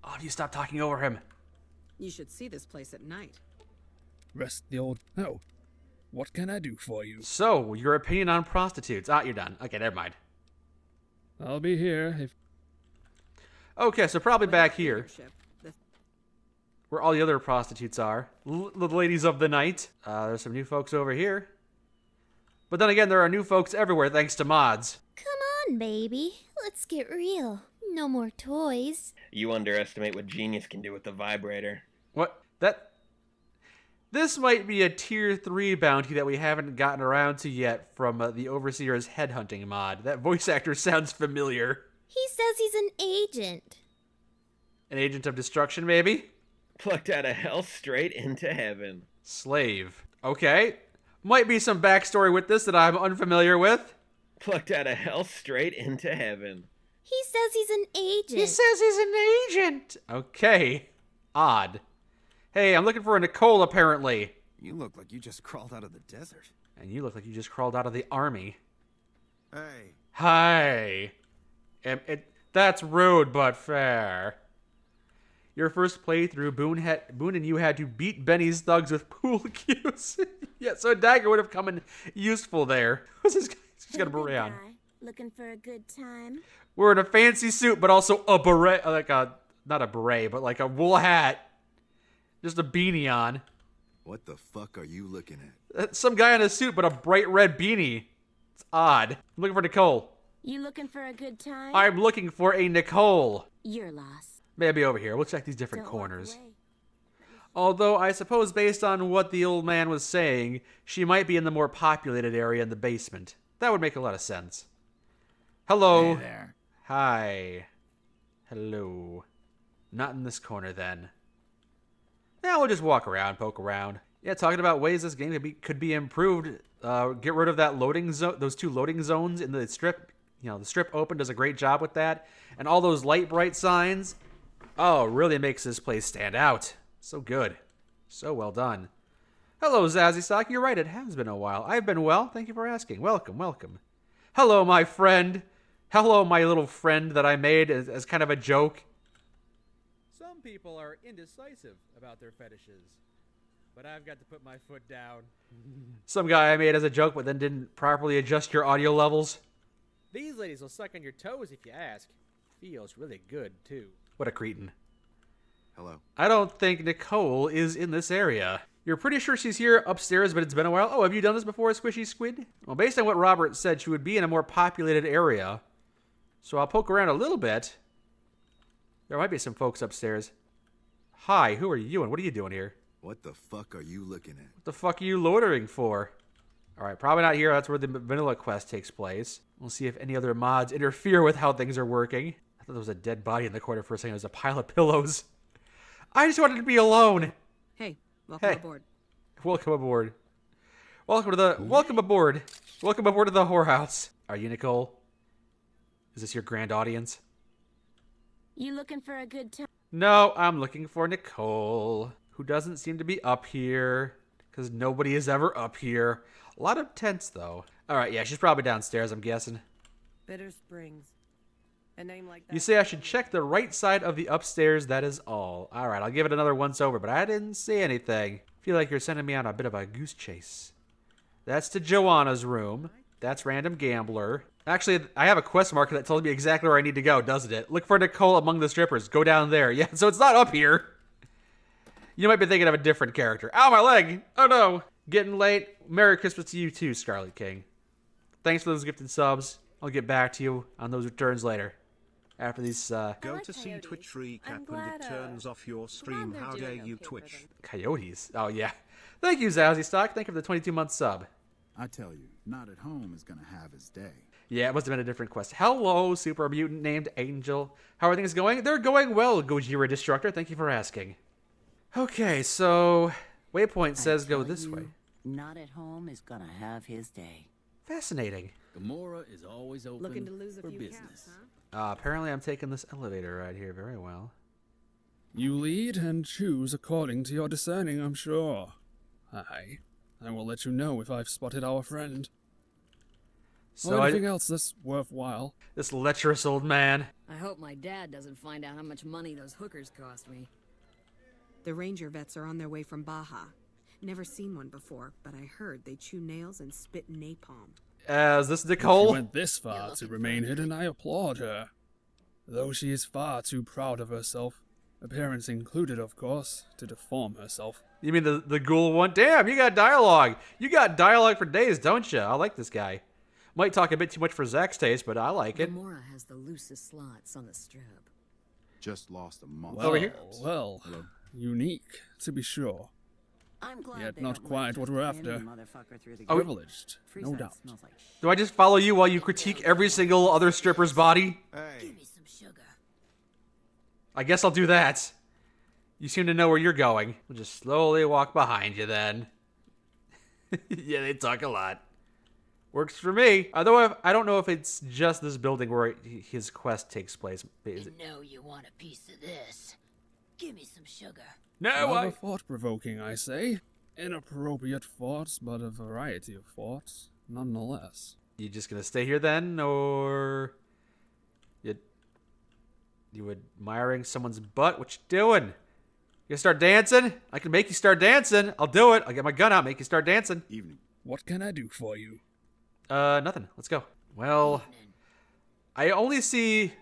All of you stop talking over him.
You should see this place at night.
Rest the old... Oh, what can I do for you?
So, your opinion on prostitutes. You're done. Okay, never mind.
I'll be here if...
Okay, so probably back here,
Leadership. The
where all the other prostitutes are. The ladies of the night. There's some new folks over here. But then again, there are new folks everywhere thanks to mods.
Come on, baby. Let's get real. No more toys.
You underestimate what genius can do with the vibrator.
What? This might be a tier 3 bounty that we haven't gotten around to yet from the Overseer's headhunting mod. That voice actor sounds familiar.
He says he's an agent.
An agent of destruction, maybe?
Plucked out of hell straight into heaven.
Slave. Okay. Might be some backstory with this that I'm unfamiliar with.
Plucked out of hell straight into heaven.
He says he's an agent.
He says he's an agent. Okay. Odd. Hey, I'm looking for a Nicole, apparently.
You look like you just crawled out of the desert.
And you look like you just crawled out of the army.
Hey.
Hi. That's rude, but fair. Your first playthrough, Boone and you had to beat Benny's thugs with pool cues. Yeah, so a dagger would have come in useful there. Who's this guy? He's got a beret on.
Looking for a good time?
We're in a fancy suit, but also a beret, not a beret, but like a wool hat. Just a beanie on.
What the fuck are you looking at?
Some guy in a suit, but a bright red beanie. It's odd. I'm looking for Nicole.
You looking for a good time?
I'm looking for a Nicole.
You're lost.
Maybe over here. We'll check these different corners. Although, I suppose based on what the old man was saying, she might be in the more populated area in the basement. That would make a lot of sense. Hello.
Hey there.
Hi. Hello. Not in this corner, then. Now we'll just walk around, poke around. Yeah, talking about ways this game could be improved. Get rid of that loading zone, those 2 loading zones in the strip. You know, the strip open does a great job with that. And all those light bright signs. Oh, really makes this place stand out. So good. So well done. Hello, Zazzy Sock. You're right, it has been a while. I've been well. Thank you for asking. Welcome, welcome. Hello, my friend. Hello, my little friend that I made as kind of a joke.
Some people are indecisive about their fetishes, but I've got to put my foot down.
Some guy I made as a joke, but then didn't properly adjust your audio levels.
These ladies will suck on your toes if you ask. Feels really good, too.
What a cretin.
Hello.
I don't think Nicole is in this area. You're pretty sure she's here upstairs, but it's been a while. Oh, have you done this before, Squishy Squid? Well, based on what Robert said, she would be in a more populated area. So I'll poke around a little bit. There might be some folks upstairs. Hi, who are you and what are you doing here?
What the fuck are you looking at?
What the fuck are you loitering for? Alright, probably not here. That's where the vanilla quest takes place. We'll see if any other mods interfere with how things are working. I thought there was a dead body in the corner for a second. It was a pile of pillows. I just wanted to be alone.
Hey, welcome
Hey.
aboard.
Welcome aboard. Welcome aboard. Welcome aboard to the whorehouse. Are you Nicole? Is this your grand audience?
You looking for a good time?
No, I'm looking for Nicole, who doesn't seem to be up here, because nobody is ever up here. A lot of tents, though. Alright, yeah, she's probably downstairs, I'm guessing.
Bitter Springs. A name like that.
You say I should check the right side of the upstairs, that is all. Alright, I'll give it another once over, but I didn't see anything. Feel like you're sending me on a bit of a goose chase. That's to Joanna's room. That's Random Gambler. Actually, I have a quest marker that tells me exactly where I need to go, doesn't it? Look for Nicole among the strippers. Go down there. Yeah, so it's not up here. You might be thinking of a different character. Ow, my leg! Oh no! Getting late. Merry Christmas to you too, Scarlet King. Thanks for those gifted subs. I'll get back to you on those returns later. After these,
Go to see Twitch recap and it turns off your stream. How dare you, Twitch?
Coyotes. Oh, yeah. Thank you, Zazzy Stock. Thank you for the 22-month sub.
I tell you, not at home is gonna have his day.
Yeah, it must have been a different quest. Hello, super mutant named Angel. How are things going? They're going well, Gojira Destructor. Thank you for asking. Okay, so Waypoint says go this way.
Not at home is gonna have his day.
Fascinating.
Gomorrah is always open
Looking to lose a
for
few
business.
caps, huh?
Apparently I'm taking this elevator right here very well.
You lead and choose according to your discerning, I'm sure. Aye. I will let you know if I've spotted our friend.
So
Or anything else that's worthwhile.
This lecherous old man.
I hope my dad doesn't find out how much money those hookers cost me.
The ranger vets are on their way from Baja. Never seen one before, but I heard they chew nails and spit napalm.
Is this
If
Nicole?
she went this far to remain hidden, I applaud her. Though she is far too proud of herself, appearance included, of course, to deform herself.
You mean the ghoul one? Damn, you got dialogue. You got dialogue for days, don't you? I like this guy. Might talk a bit too much for Zach's taste, but I like it.
Gomorrah has the loosest slots on the strip.
Just lost a month.
Well,
Over here?
well, unique, to be sure.
I'm glad
Yet
they
not
don't
quite
let
what we're
just any
after.
motherfucker through the
Oh,
gate.
Privileged, no
Freeside
doubt.
smells like shit.
Do I just follow you while you critique every single other stripper's body?
Give me some sugar.
I guess I'll do that. You seem to know where you're going. We'll just slowly walk behind you then. Yeah, they talk a lot. Works for me. Although I don't know if it's just this building where his quest takes place. Is it?
know you want a piece of this. Give me some sugar.
No,
Rather thought-provoking, I say. Inappropriate thoughts, but a variety of thoughts, nonetheless.
You just gonna stay here then, or you admiring someone's butt? What you doing? You gonna start dancing? I can make you start dancing. I'll do it. I'll get my gun out, make you start dancing.
Evening.
What can I do for you?
Nothing. Let's go. Well, I only see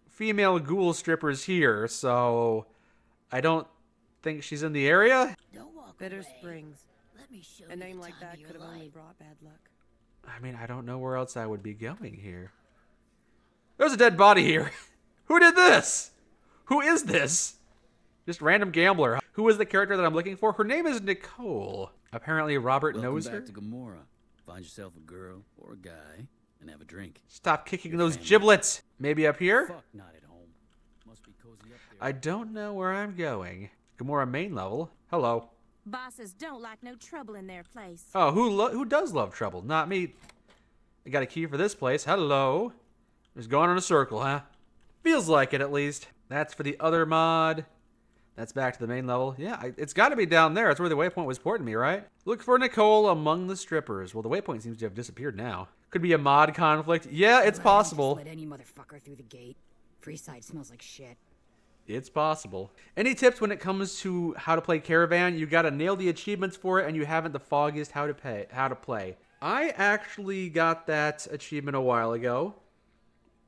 female ghoul strippers here, so I don't think she's in the area.
Don't walk
Bitter
away.
Springs.
Let me show
A
you
name
the
like
time
that
of your
could have only
life.
brought bad luck.
I mean, I don't know where else I would be going here. There's a dead body here. Who did this? Who is this? Just random gambler. Who is the character that I'm looking for? Her name is Nicole. Apparently Robert
Welcome
knows
back
her.
to Gomorrah. Find yourself a girl or a guy and have a drink.
Stop kicking
Your
those
family.
giblets. Maybe up here?
Fuck, not at home. Must be cozy up there.
I don't know where I'm going. Gomorrah main level. Hello.
Bosses don't like no trouble in their place.
Oh, who does love trouble? Not me. I got a key for this place. Hello. Just going in a circle, huh? Feels like it, at least. That's for the other mod. That's back to the main level. Yeah, it's got to be down there. That's where the waypoint was porting me, right? Look for Nicole among the strippers. Well, the waypoint seems to have disappeared now. Could be a mod conflict. Yeah, it's possible.
Let any motherfucker through the gate. Freeside smells like shit.
It's possible. Any tips when it comes to how to play Caravan? You got to nail the achievements for it, and you haven't the foggiest how to play. I actually got that achievement a while ago.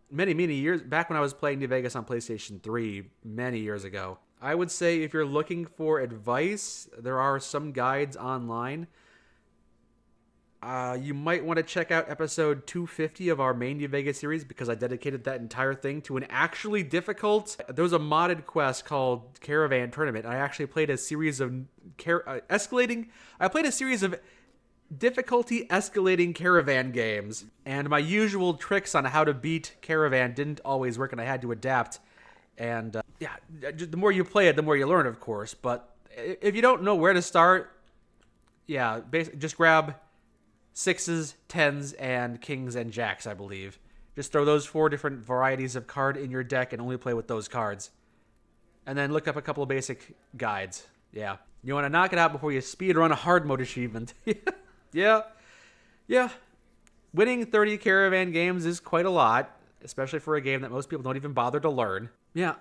Many years back when I was playing New Vegas on PlayStation 3 many years ago. I would say if you're looking for advice, there are some guides online. You might want to check out episode 250 of our main New Vegas series because I dedicated that entire thing to an actually difficult... There was a modded quest called Caravan Tournament. I actually played a series of difficulty escalating caravan games. And my usual tricks on how to beat Caravan didn't always work, and I had to adapt. And yeah, the more you play it, the more you learn, of course. But if you don't know where to start, yeah, basically just grab 6s, 10s, and kings and jacks, I believe. Just throw those 4 different varieties of card in your deck and only play with those cards. And then look up a couple of basic guides. Yeah. You want to knock it out before you speedrun a hard mode achievement. Yeah. Winning 30 caravan games is quite a lot, especially for a game that most people don't even bother to learn. Yeah,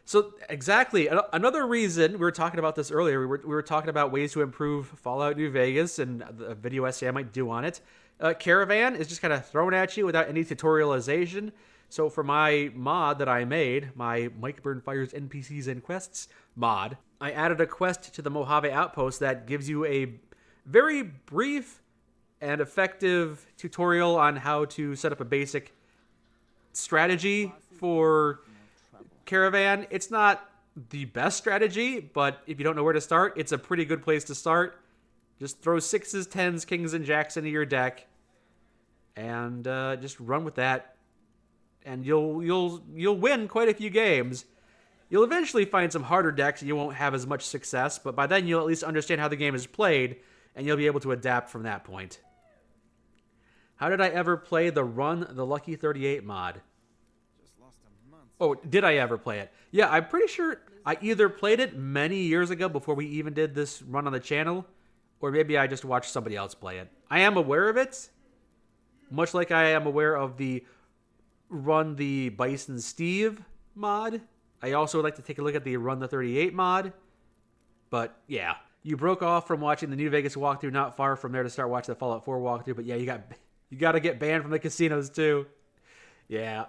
So exactly, another reason, we were talking about this earlier, we were talking about ways to improve Fallout New Vegas and the video essay I might do on it. Caravan is just kind of thrown at you without any tutorialization. So for my mod that I made, my Mike Burnfire's NPCs and Quests mod, I added a quest to the Mojave Outpost that gives you a very brief and effective tutorial on how to set up a basic strategy for Caravan. It's not the best strategy, but if you don't know where to start, it's a pretty good place to start. Just throw 6s, 10s, kings, and jacks into your deck, and just run with that, and you'll win quite a few games. You'll eventually find some harder decks, and you won't have as much success, but by then you'll at least understand how the game is played, and you'll be able to adapt from that point. How did I ever play the Run the Lucky 38 mod? Oh, did I ever play it? Yeah, I'm pretty sure I either played it many years ago before we even did this run on the channel, or maybe I just watched somebody else play it. I am aware of it, much like I am aware of the Run the Bison Steve mod. I also would like to take a look at the Run the 38 mod, but yeah. You broke off from watching the New Vegas walkthrough not far from there to start watching the Fallout 4 walkthrough, but yeah, you got to get banned from the casinos too. Yeah.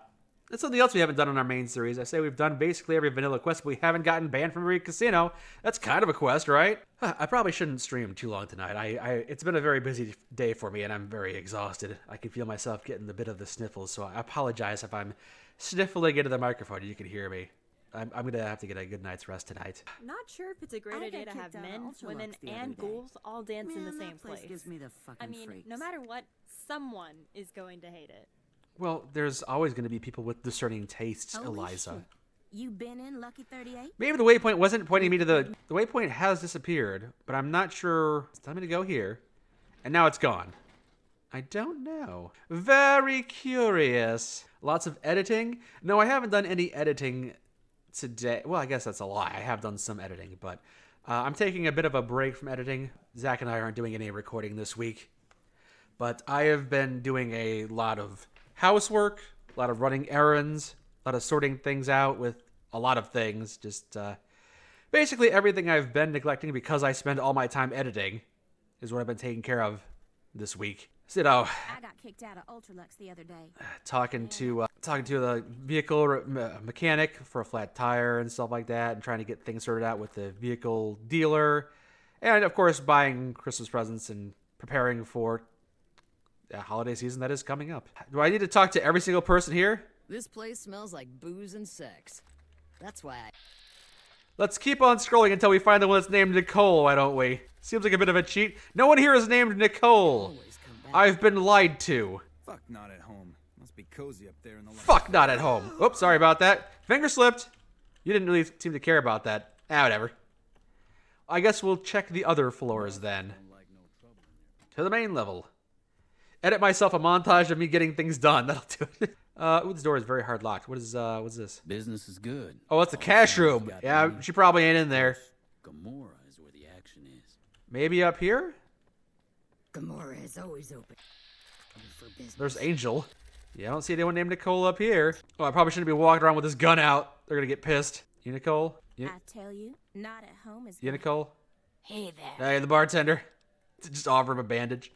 That's something else we haven't done in our main series. I say we've done basically every vanilla quest, but we haven't gotten banned from every casino. That's kind of a quest, right? I probably shouldn't stream too long tonight. It's been a very busy day for me, and I'm very exhausted. I can feel myself getting a bit of the sniffles, so I apologize if I'm sniffling into the microphone and you can hear me. I'm going to have to get a good night's rest tonight.
Not sure if it's a great idea to have men, women, and ghouls all dance in the same place.
Gives me the fucking freaks.
No matter what, someone is going to hate it.
Well, there's always going to be people with discerning tastes,
Holy
Eliza.
shit. You been in Lucky 38?
Maybe the waypoint wasn't pointing me to the waypoint has disappeared, but I'm not sure. It's telling me to go here, and now it's gone. I don't know. Very curious. Lots of editing. No, I haven't done any editing today. Well, I guess that's a lie. I have done some editing, but I'm taking a bit of a break from editing. Zach and I aren't doing any recording this week, but I have been doing a lot of housework, a lot of running errands, a lot of sorting things out with a lot of things. Just basically everything I've been neglecting because I spend all my time editing is what I've been taking care of this week. So,
I got kicked out of Ultralux the other day.
talking to the vehicle mechanic for a flat tire and stuff like that, and trying to get things sorted out with the vehicle dealer, and of course buying Christmas presents and preparing for the holiday season that is coming up. Do I need to talk to every single person here?
This place smells like booze and sex. That's why
Let's keep on scrolling until we find the one that's named Nicole, why don't we? Seems like a bit of a cheat. No one here is named Nicole. I've been lied to.
Fuck not at home. Must be cozy up there in the
Fuck not at home. Oops, sorry about that. Finger slipped. You didn't really seem to care about that. Whatever. I guess we'll check the other floors then. To the main level. Edit myself a montage of me getting things done. That'll do it. Ooh, this door is very hard locked. What's this?
Business is good.
Oh, it's the cash room. Yeah, she probably ain't in there.
Gomorrah is where the action is.
Maybe up here?
Gomorrah is always open. For business.
There's Angel. Yeah, I don't see anyone named Nicole up here. Oh, I probably shouldn't be walking around with this gun out. They're gonna get pissed. You, Nicole?
I tell you, not at home is.
You, Nicole?
Hey there.
Hey, the bartender. Just offer him a bandage.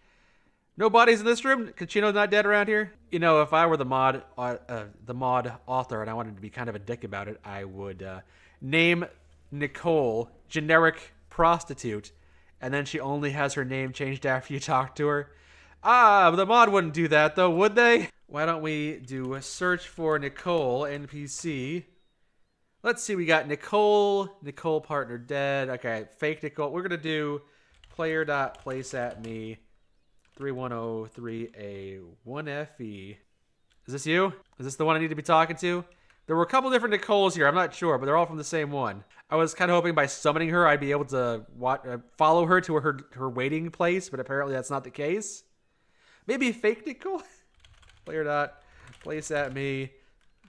No bodies in this room? Kachino's not dead around here? You know, if I were the mod author and I wanted to be kind of a dick about it, I would name Nicole, generic prostitute, and then she only has her name changed after you talk to her. Ah, the mod wouldn't do that though, would they? Why don't we do a search for Nicole, NPC. Let's see, we got Nicole partner dead. Okay, fake Nicole. We're gonna do player.placeatme 3103A1FE. Is this you? Is this the one I need to be talking to? There were a couple different Nicoles here. I'm not sure, but they're all from the same one. I was kind of hoping by summoning her, I'd be able to follow her to her waiting place, but apparently that's not the case. Maybe fake Nicole? Player.placeatme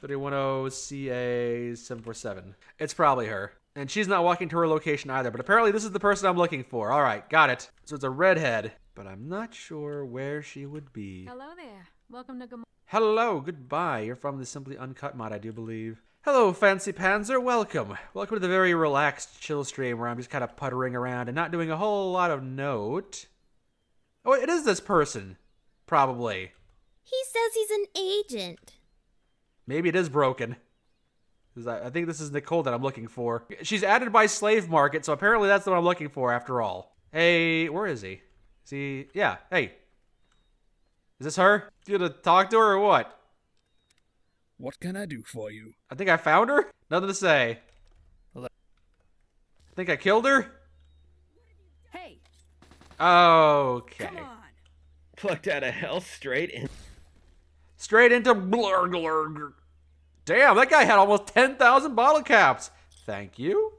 310CA747. It's probably her. And she's not walking to her location either, but apparently this is the person I'm looking for. All right, got it. So it's a redhead, but I'm not sure where she would be.
Hello there. Welcome to Gomorrah.
Hello, goodbye. You're from the Simply Uncut mod, I do believe. Hello, Fancy Panzer. Welcome. Welcome to the very relaxed chill stream where I'm just kind of puttering around and not doing a whole lot of note. Oh, it is this person. Probably.
He says he's an agent.
Maybe it is broken. I think this is Nicole that I'm looking for. She's added by Slave Market, so apparently that's the one I'm looking for after all. Hey, where is he? Is he? Yeah, hey. Is this her? You gonna talk to her or what?
What can I do for you?
I think I found her? Nothing to say. I think I killed her?
Hey!
Okay.
Come on!
Plucked out of hell straight
into blur. Damn, that guy had almost 10,000 bottle caps. Thank you.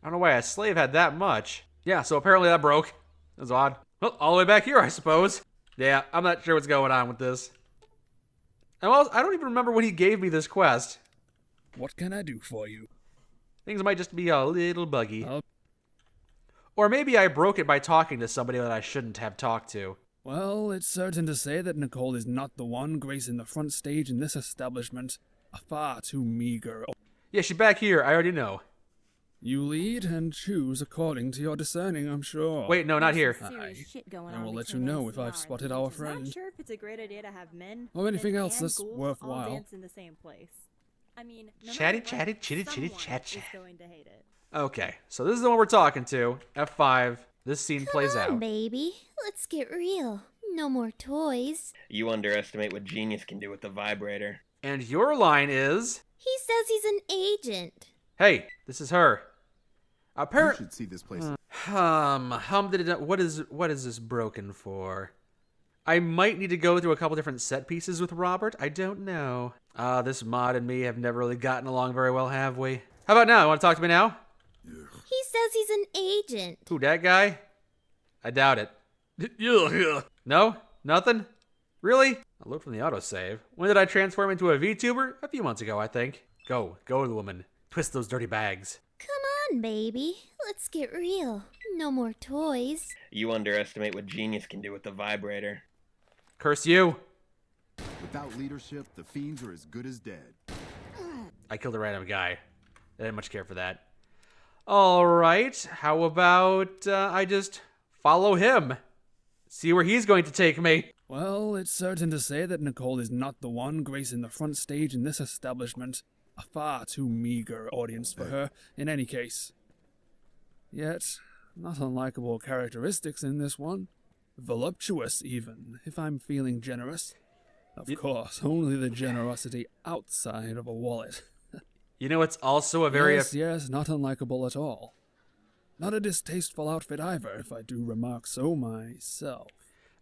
I don't know why a slave had that much. Yeah, so apparently that broke. That's odd. Well, all the way back here, I suppose. Yeah, I'm not sure what's going on with this. And well, I don't even remember when he gave me this quest.
What can I do for you?
Things might just be a little buggy. Or maybe I broke it by talking to somebody that I shouldn't have talked to.
Well, it's certain to say that Nicole is not the one gracing the front stage in this establishment. A far too meager...
Yeah, she's back here. I already know.
You lead and choose according to your discerning, I'm sure.
Wait, no, not here.
I will let you know if I've spotted our friend.
I'm not sure if it's a great idea to have men
or anything else
and
that's
ghouls
worthwhile.
all dance in the same place. I mean, no
chatty,
matter
chatty,
what,
chitty, chitty,
someone
chat,
is
chat.
going to hate it.
Okay, so this is the one we're talking to. F5. This scene plays
Come on,
out.
baby. Let's get real. No more toys.
You underestimate what genius can do with the vibrator.
And your line is...
He says he's an agent.
Hey, this is her.
You should see this place.
What is this broken for? I might need to go through a couple different set pieces with Robert. I don't know. This mod and me have never really gotten along very well, have we? How about now? You want to talk to me now?
He says he's an agent.
Who, that guy? I doubt it. No? Nothing? Really? I'll load from the autosave. When did I transform into a VTuber? A few months ago, I think. Go, woman. Twist those dirty bags.
Come on, baby. Let's get real. No more toys.
You underestimate what genius can do with the vibrator.
Curse you.
Without leadership, the fiends are as good as dead.
I killed a random guy. I didn't much care for that. Alright, how about I just follow him? See where he's going to take me.
Well, it's certain to say that Nicole is not the one gracing the front stage in this establishment. A far too meager audience for her, in any case. Yet, not unlikable characteristics in this one. Voluptuous, even, if I'm feeling generous. Of course, only the generosity outside of a wallet.
You know, it's also a very...
Yes, not unlikable at all. Not a distasteful outfit either, if I do remark so myself.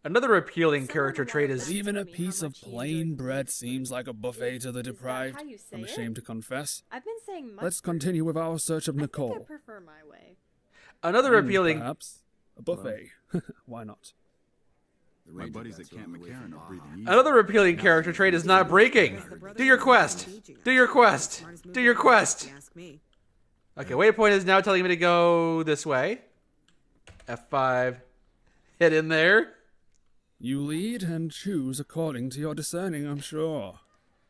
Another appealing character trait is...
Even a piece of plain bread seems like a buffet to the deprived. I'm ashamed to confess.
I've been saying much.
Let's continue with our search of Nicole.
I think I prefer my way.
Another appealing...
Perhaps a buffet. Why not?
My buddies at Camp McCarran are breathing easy.
Another appealing character trait is not breaking. Do your quest. Do your quest. Do your quest. Okay, waypoint is now telling me to go this way. F5. Hit in there.
You lead and choose according to your discerning, I'm sure.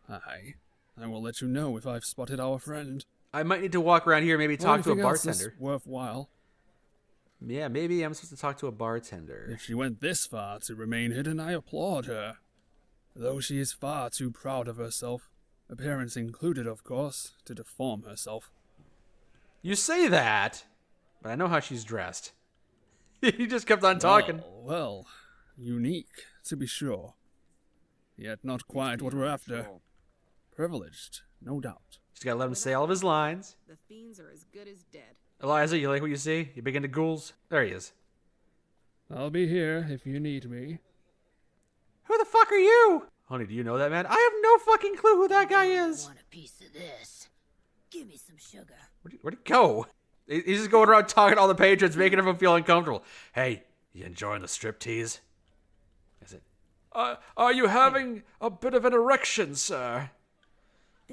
Aye. I will let you know if I've spotted our friend.
I might need to walk around here, maybe talk to a bartender.
Worthwhile.
Yeah, maybe I'm supposed to talk to a bartender.
If she went this far to remain hidden, I applaud her. Though she is far too proud of herself, appearance included, of course, to deform herself.
You say that, but I know how she's dressed. He just kept on talking.
Well, unique, to be sure. Yet not quite what we're after. Privileged, no doubt.
Just gotta let him say all of his lines.
The fiends are as good as dead.
Eliza, you like what you see? You big into ghouls? There he is.
I'll be here if you need me.
Who the fuck are you? Honey, do you know that man? I have no fucking clue who that guy is.
Want a piece of this? Give me some sugar.
Where'd he go? He's just going around talking to all the patrons, making everyone feel uncomfortable. Hey, you enjoying the striptease? Is it? Are you having a bit of an erection, sir?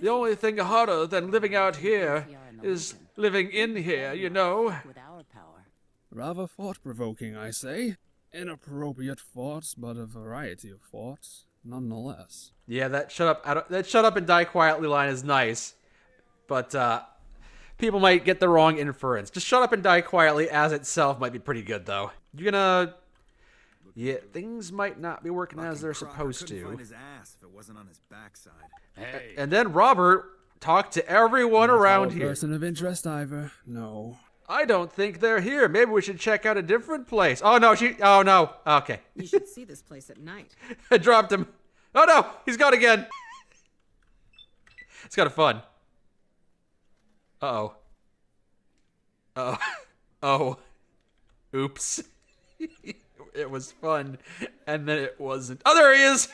The only thing harder than living out here is living in here, you know.
Rather thought-provoking, I say. Inappropriate thoughts, but a variety of thoughts, nonetheless.
Yeah, that shut up and die quietly line is nice, but people might get the wrong inference. Just shut up and die quietly as itself might be pretty good, though. You're gonna... Yeah, things might not be working as they're supposed to.
Find his ass if it wasn't on his backside.
Hey.
And then Robert talked to everyone around here.
Person of interest, Ivor. No.
I don't think they're here. Maybe we should check out a different place. Oh no, oh no. Okay.
You should see this place at night.
I dropped him. Oh no, he's gone again. It's kind of fun. Uh-oh. Uh-oh. Oh. Oops. It was fun, and then it wasn't. Oh, there he is!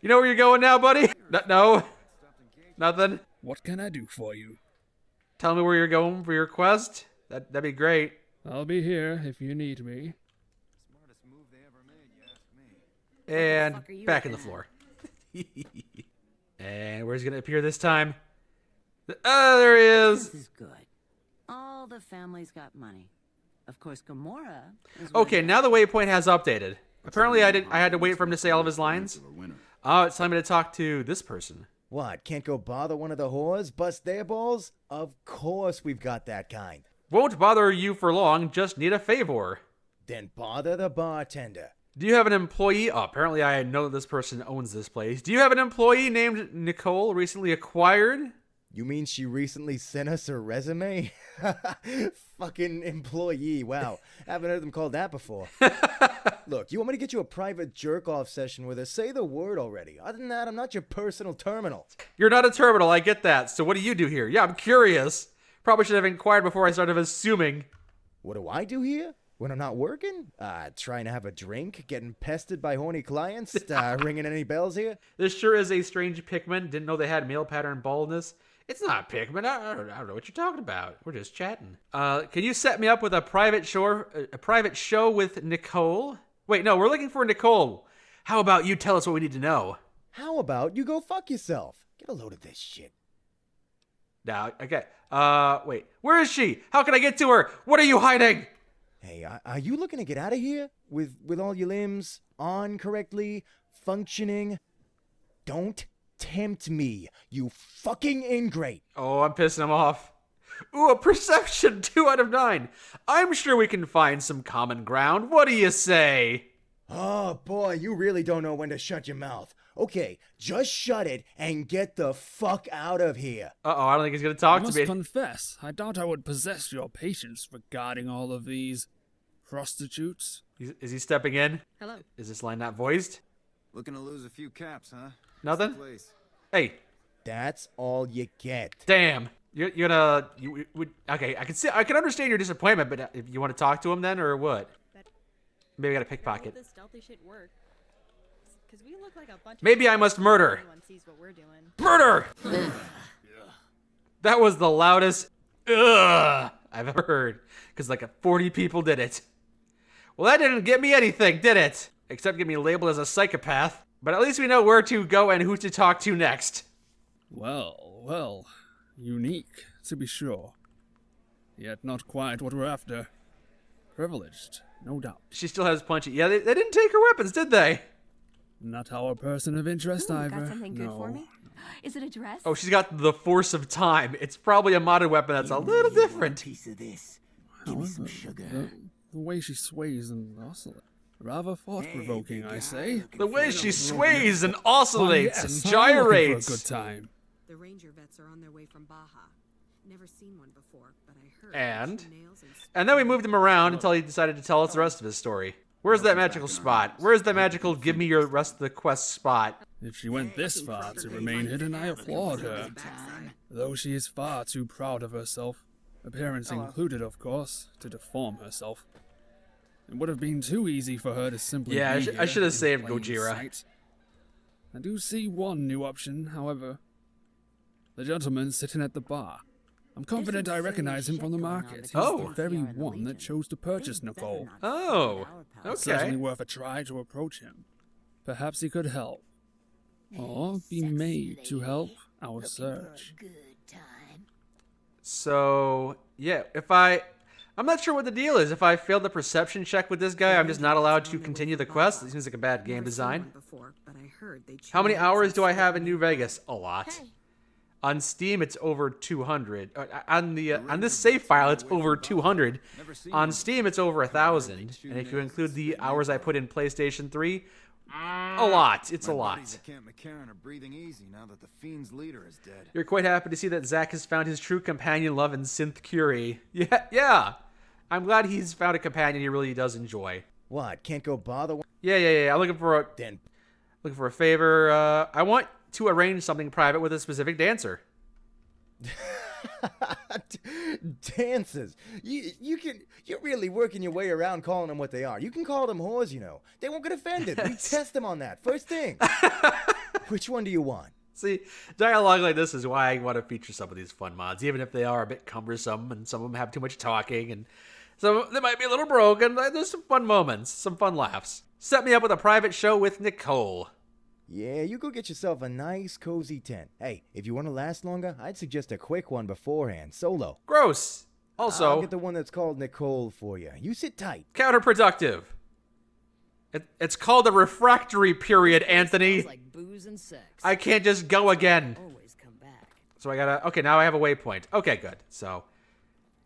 You know where you're going now, buddy? No? Nothing?
What can I do for you?
Tell me where you're going for your quest? That'd be great.
I'll be here if you need me.
Smartest move they ever made, you ask me.
And back in the floor. And where's he gonna appear this time? Oh, there he is!
This is good. All the families got money. Of course, Gomorrah is
okay, now the waypoint has updated. Apparently I had to wait for him to say all of his lines. Oh, it's time to talk to this person.
What, can't go bother one of the whores? Bust their balls? Of course we've got that kind.
Won't bother you for long, just need a favor.
Then bother the bartender.
Do you have an employee? Oh, apparently I know that this person owns this place. Do you have an employee named Nicole recently acquired?
You mean she recently sent us her resume? Fucking employee, wow. Haven't heard them called that before. Look, you want me to get you a private jerk-off session with her? Say the word already. Other than that, I'm not your personal terminal.
You're not a terminal, I get that. So what do you do here? Yeah, I'm curious. Probably should have inquired before I started assuming.
What do I do here? When I'm not working? Trying to have a drink? Getting pestered by horny clients? Ringing any bells here?
This sure is a strange Pikmin. Didn't know they had male pattern baldness. It's not Pikmin. I don't know what you're talking about. We're just chatting. Can you set me up with a private show with Nicole? Wait, no, we're looking for Nicole. How about you tell us what we need to know?
How about you go fuck yourself? Get a load of this shit.
Now, okay. Wait. Where is she? How can I get to her? What are you hiding?
Hey, are you looking to get out of here? With all your limbs on correctly, functioning? Don't tempt me, you fucking ingrate.
Oh, I'm pissing him off. Ooh, a perception 2 out of 9. I'm sure we can find some common ground. What do you say?
Oh boy, you really don't know when to shut your mouth. Okay, just shut it and get the fuck out of here.
Uh-oh, I don't think he's gonna talk to me.
I must confess, I doubt I would possess your patience regarding all of these prostitutes.
Is he stepping in?
Hello.
Is this line not voiced?
Looking to lose a few caps, huh?
Nothing? Hey.
That's all you get.
Damn. You're gonna... Okay, I can understand your disappointment, but if you want to talk to him then, or what? Maybe I gotta pickpocket.
This stealthy shit work. 'Cause we look like a bunch
Maybe I must murder.
Sees what we're doing.
Murder! That was the loudest ugh I've ever heard. Because like 40 people did it. Well, that didn't get me anything, did it? Except get me labeled as a psychopath. But at least we know where to go and who to talk to next.
Well, unique, to be sure. Yet not quite what we're after. Privileged, no doubt.
She still has punchy. Yeah, they didn't take her weapons, did they?
Not our person of interest, Ivor.
Got something good for me? Is it a dress?
Oh, she's got the force of time. It's probably a modded weapon that's a little different.
Piece of this. Give me some sugar.
The way she sways and oscillates. Rather thought-provoking, I say.
The way she sways and oscillates and
I'm looking
gyrates.
for a good time.
The ranger vets are on their way from Baja. Never seen one before, but I heard.
And then we moved him around until he decided to tell us the rest of his story. Where's that magical spot? Where's that magical give me your rest of the quest spot?
If she went this far to remain hidden, I applaud her. Though she is far too proud of herself, appearance included, of course, to deform herself. It would have been too easy for her to simply
Yeah,
be
I should have saved
plain
Gojira.
sight. I do see one new option, however. The gentleman sitting at the bar. I'm confident I recognize him from the market. He's the very one that chose to purchase Nicole.
Oh,
It's
okay.
certainly worth a try to approach him. Perhaps he could help. Or be made to help our search.
So, yeah, I'm not sure what the deal is. If I fail the perception check with this guy, I'm just not allowed to continue the quest. It seems like a bad game design. How many hours do I have in New Vegas? A lot. On Steam, it's over 200. On this save file, it's over 200. On Steam, it's over 1,000. And if you include the hours I put in PlayStation 3, a lot. It's a lot.
McCarran are breathing easy now that the Fiend's leader is dead.
You're quite happy to see that Zack has found his true companion love in Synth Curie. Yeah. I'm glad he's found a companion he really does enjoy.
What? Can't go bother?
Yeah. I'm looking for a favor. I want to arrange something private with a specific dancer.
Dancers. You're really working your way around calling them what they are. You can call them whores, you know. They won't get offended. We test them on that. First thing. Which one do you want?
See, dialogue like this is why I want to feature some of these fun mods, even if they are a bit cumbersome and some of them have too much talking and some they might be a little broken. There's some fun moments, some fun laughs. Set me up with a private show with Nicole.
Yeah, you go get yourself a nice, cozy tent. Hey, if you want to last longer, I'd suggest a quick one beforehand, solo.
Gross. Also,
I'll get the one that's called Nicole for you. You sit tight.
Counterproductive. It's called a refractory period, Anthony.
Like booze and sex.
I can't just go again.
Always come back.
So I gotta... Okay, now I have a waypoint. Okay, good. So,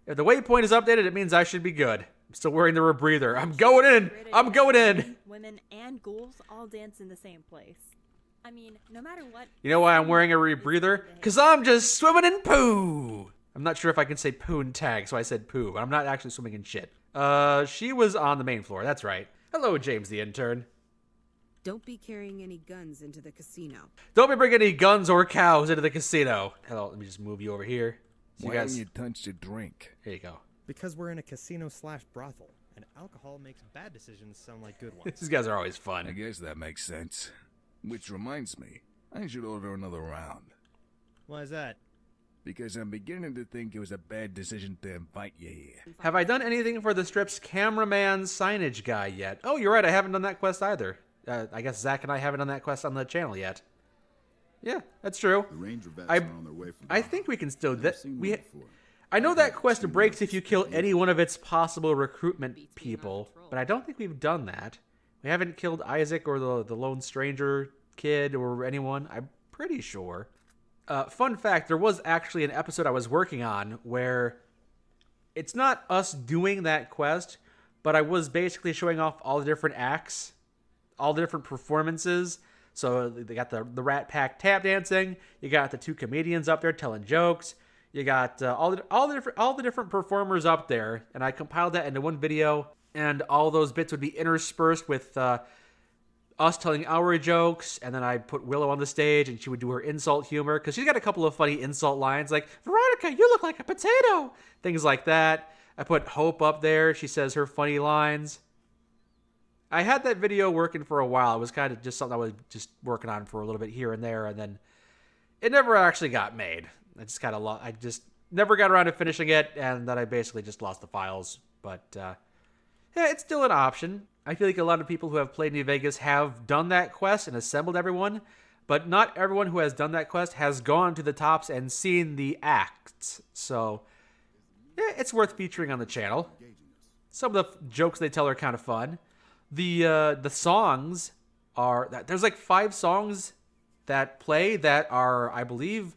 if the waypoint is updated, it means I should be good. I'm still wearing the rebreather. I'm going in! I'm going in!
Women and ghouls all dance in the same place. I mean, no matter what...
You know why I'm wearing a rebreather? Because I'm just swimming in poo! I'm not sure if I can say poo and tag, so I said poo. But I'm not actually swimming in shit. She was on the main floor. That's right. Hello, James the intern.
Don't be carrying any guns into the casino.
Don't be bringing any guns or cows into the casino. Hello, let me just move you over here. So
Why don't you touch the drink?
Here you go.
Because we're in a casino/brothel, and alcohol makes bad decisions sound like good ones.
These guys are always fun.
I guess that makes sense. Which reminds me, I should order another round.
Why is that?
Because I'm beginning to think it was a bad decision to invite you here.
Have I done anything for the strip's cameraman signage guy yet? Oh, you're right. I haven't done that quest either. I guess Zach and I haven't done that quest on the channel yet. Yeah, that's true.
The Ranger vets are on their way from
I think we can still... I know that quest breaks if you kill any one of its possible recruitment people, but I don't think we've done that. We haven't killed Isaac or the lone stranger kid or anyone. I'm pretty sure. Fun fact, there was actually an episode I was working on where it's not us doing that quest, but I was basically showing off all the different acts, all the different performances. So they got the Rat Pack tap dancing. You got the two comedians up there telling jokes. You got all the different performers up there, and I compiled that into one video. And all those bits would be interspersed with us telling our jokes, and then I put Willow on the stage, and she would do her insult humor because she's got a couple of funny insult lines like "Veronica, you look like a potato," things like that. I put Hope up there. She says her funny lines. I had that video working for a while. It was kind of just something I was just working on for a little bit here and there, and then it never actually got made. I just never got around to finishing it, and then I basically just lost the files. But yeah, it's still an option. I feel like a lot of people who have played New Vegas have done that quest and assembled everyone, but not everyone who has done that quest has gone to the tops and seen the acts. So yeah, it's worth featuring on the channel. Some of the jokes they tell are kind of fun. The songs are... There's like 5 songs that play that are, I believe,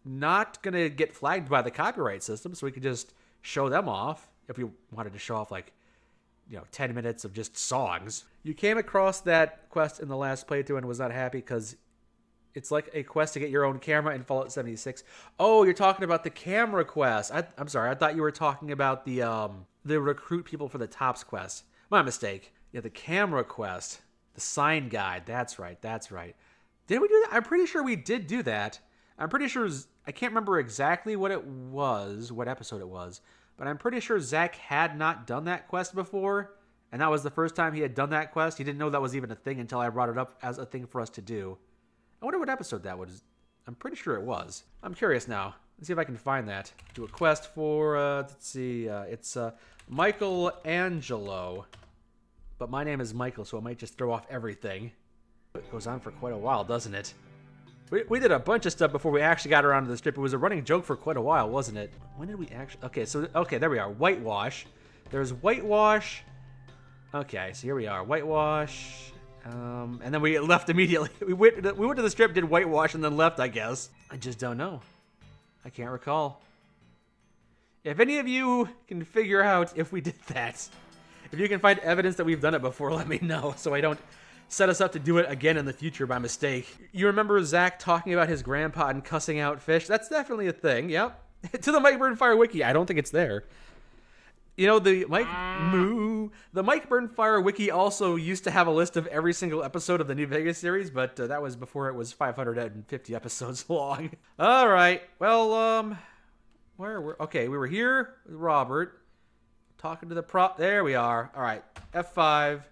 not going to get flagged by the copyright system, so we could just show them off if we wanted to show off, like, 10 minutes of just songs. You came across that quest in the last playthrough and was not happy because It's like a quest to get your own camera in Fallout 76. Oh, you're talking about the camera quest. I'm sorry. I thought you were talking about the recruit people for the Tops quest. My mistake. Yeah, the camera quest. The sign guide. That's right. That's right. Did we do that? I'm pretty sure we did do that. I'm pretty sure... I can't remember exactly what it was, what episode it was, but I'm pretty sure Zach had not done that quest before, and that was the first time he had done that quest. He didn't know that was even a thing until I brought it up as a thing for us to do. I wonder what episode that was. I'm pretty sure it was. I'm curious now. Let's see if I can find that. Do a quest for, let's see, it's Michelangelo. But my name is Michael, so it might just throw off everything. It goes on for quite a while, doesn't it? We did a bunch of stuff before we actually got around to the strip. It was a running joke for quite a while, wasn't it? When did we actually... Okay, there we are. Whitewash. There's whitewash. Okay, so here we are. Whitewash. And then we left immediately. We went to the strip, did whitewash, and then left, I guess. I just don't know. I can't recall. If any of you can figure out if we did that, if you can find evidence that we've done it before, let me know so I don't set us up to do it again in the future by mistake. You remember Zach talking about his grandpa and cussing out fish? That's definitely a thing, yep. To the Mike Burnfire wiki. I don't think it's there. You know, the Mike Burnfire wiki also used to have a list of every single episode of the New Vegas series, but that was before it was 550 episodes long. All right. Well, okay, we were here with Robert, talking to the prop. There we are. All right, F5.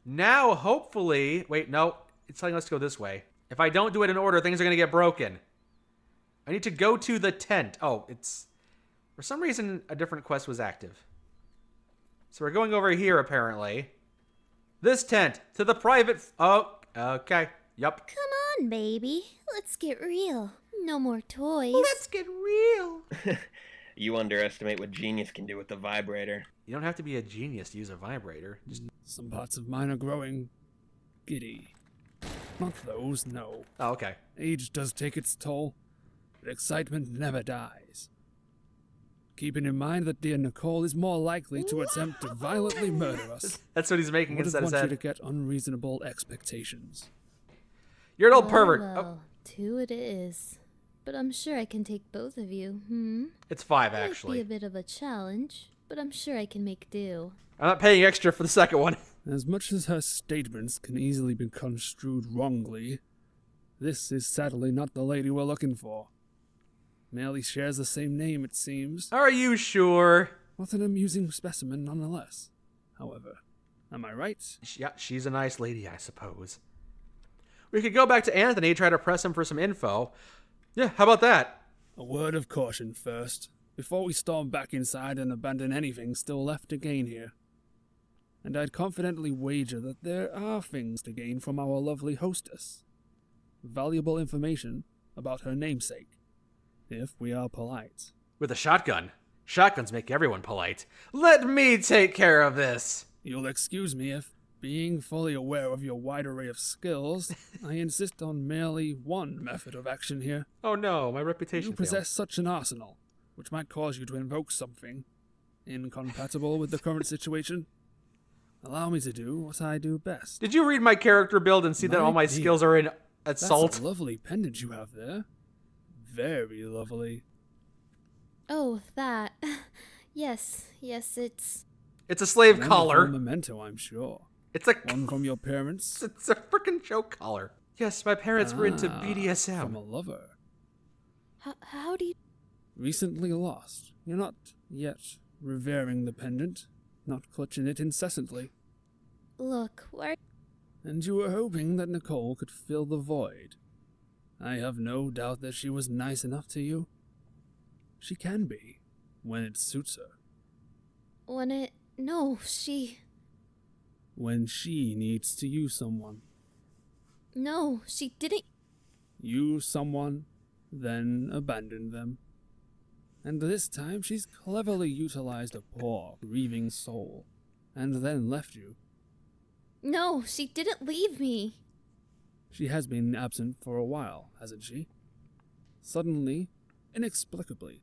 Now, hopefully... Wait, no. It's telling us to go this way. If I don't do it in order, things are going to get broken. I need to go to the tent. Oh, it's... For some reason, a different quest was active. So we're going over here, apparently. This tent. To the private... Oh, okay. Yup.
Come on, baby. Let's get real. No more toys.
Let's get real.
You underestimate what genius can do with the vibrator.
You don't have to be a genius to use a vibrator. Just...
Some parts of mine are growing giddy. Not those, no.
Oh, okay.
Age does take its toll, but excitement never dies. Keeping in mind that dear Nicole is more likely to attempt to violently murder us.
That's what he's making instead of
saying. I want you to get unreasonable expectations.
You're an old pervert.
Well, 2 it is. But I'm sure I can take both of you,
It's 5, actually.
Might be a bit of a challenge, but I'm sure I can make do.
I'm not paying extra for the second one.
As much as her statements can easily be construed wrongly, this is sadly not the lady we're looking for. Merely shares the same name, it seems.
Are you sure?
What an amusing specimen nonetheless. However, am I right?
Yeah, she's a nice lady, I suppose. We could go back to Anthony, try to press him for some info. Yeah, how about that?
A word of caution first, before we storm back inside and abandon anything still left to gain here. And I'd confidently wager that there are things to gain from our lovely hostess. Valuable information about her namesake, if we are polite.
With a shotgun. Shotguns make everyone polite. Let me take care of this!
You'll excuse me if, being fully aware of your wide array of skills, I insist on merely one method of action here.
Oh no, my reputation
You possess such an arsenal, which might cause you to invoke something incompatible with the current situation. Allow me to do what I do best.
Did you read my character build and see that all my skills are in assault?
That's a lovely pendant you have there. Very lovely.
Oh, that. Yes, it's...
It's a slave collar.
A memento, I'm sure.
It's a...
One from your parents?
It's a frickin' joke collar. Yes, my parents were into BDSM.
From a lover.
How do you...
Recently lost. You're not yet revering the pendant. Not clutching it incessantly.
Look, why...
And you were hoping that Nicole could fill the void. I have no doubt that she was nice enough to you. She can be, when it suits her.
No, she...
When she needs to use someone.
No, she didn't...
Use someone, then abandon them. And this time she's cleverly utilized a poor, grieving soul, and then left you.
No, she didn't leave me.
She has been absent for a while, hasn't she? Suddenly, inexplicably.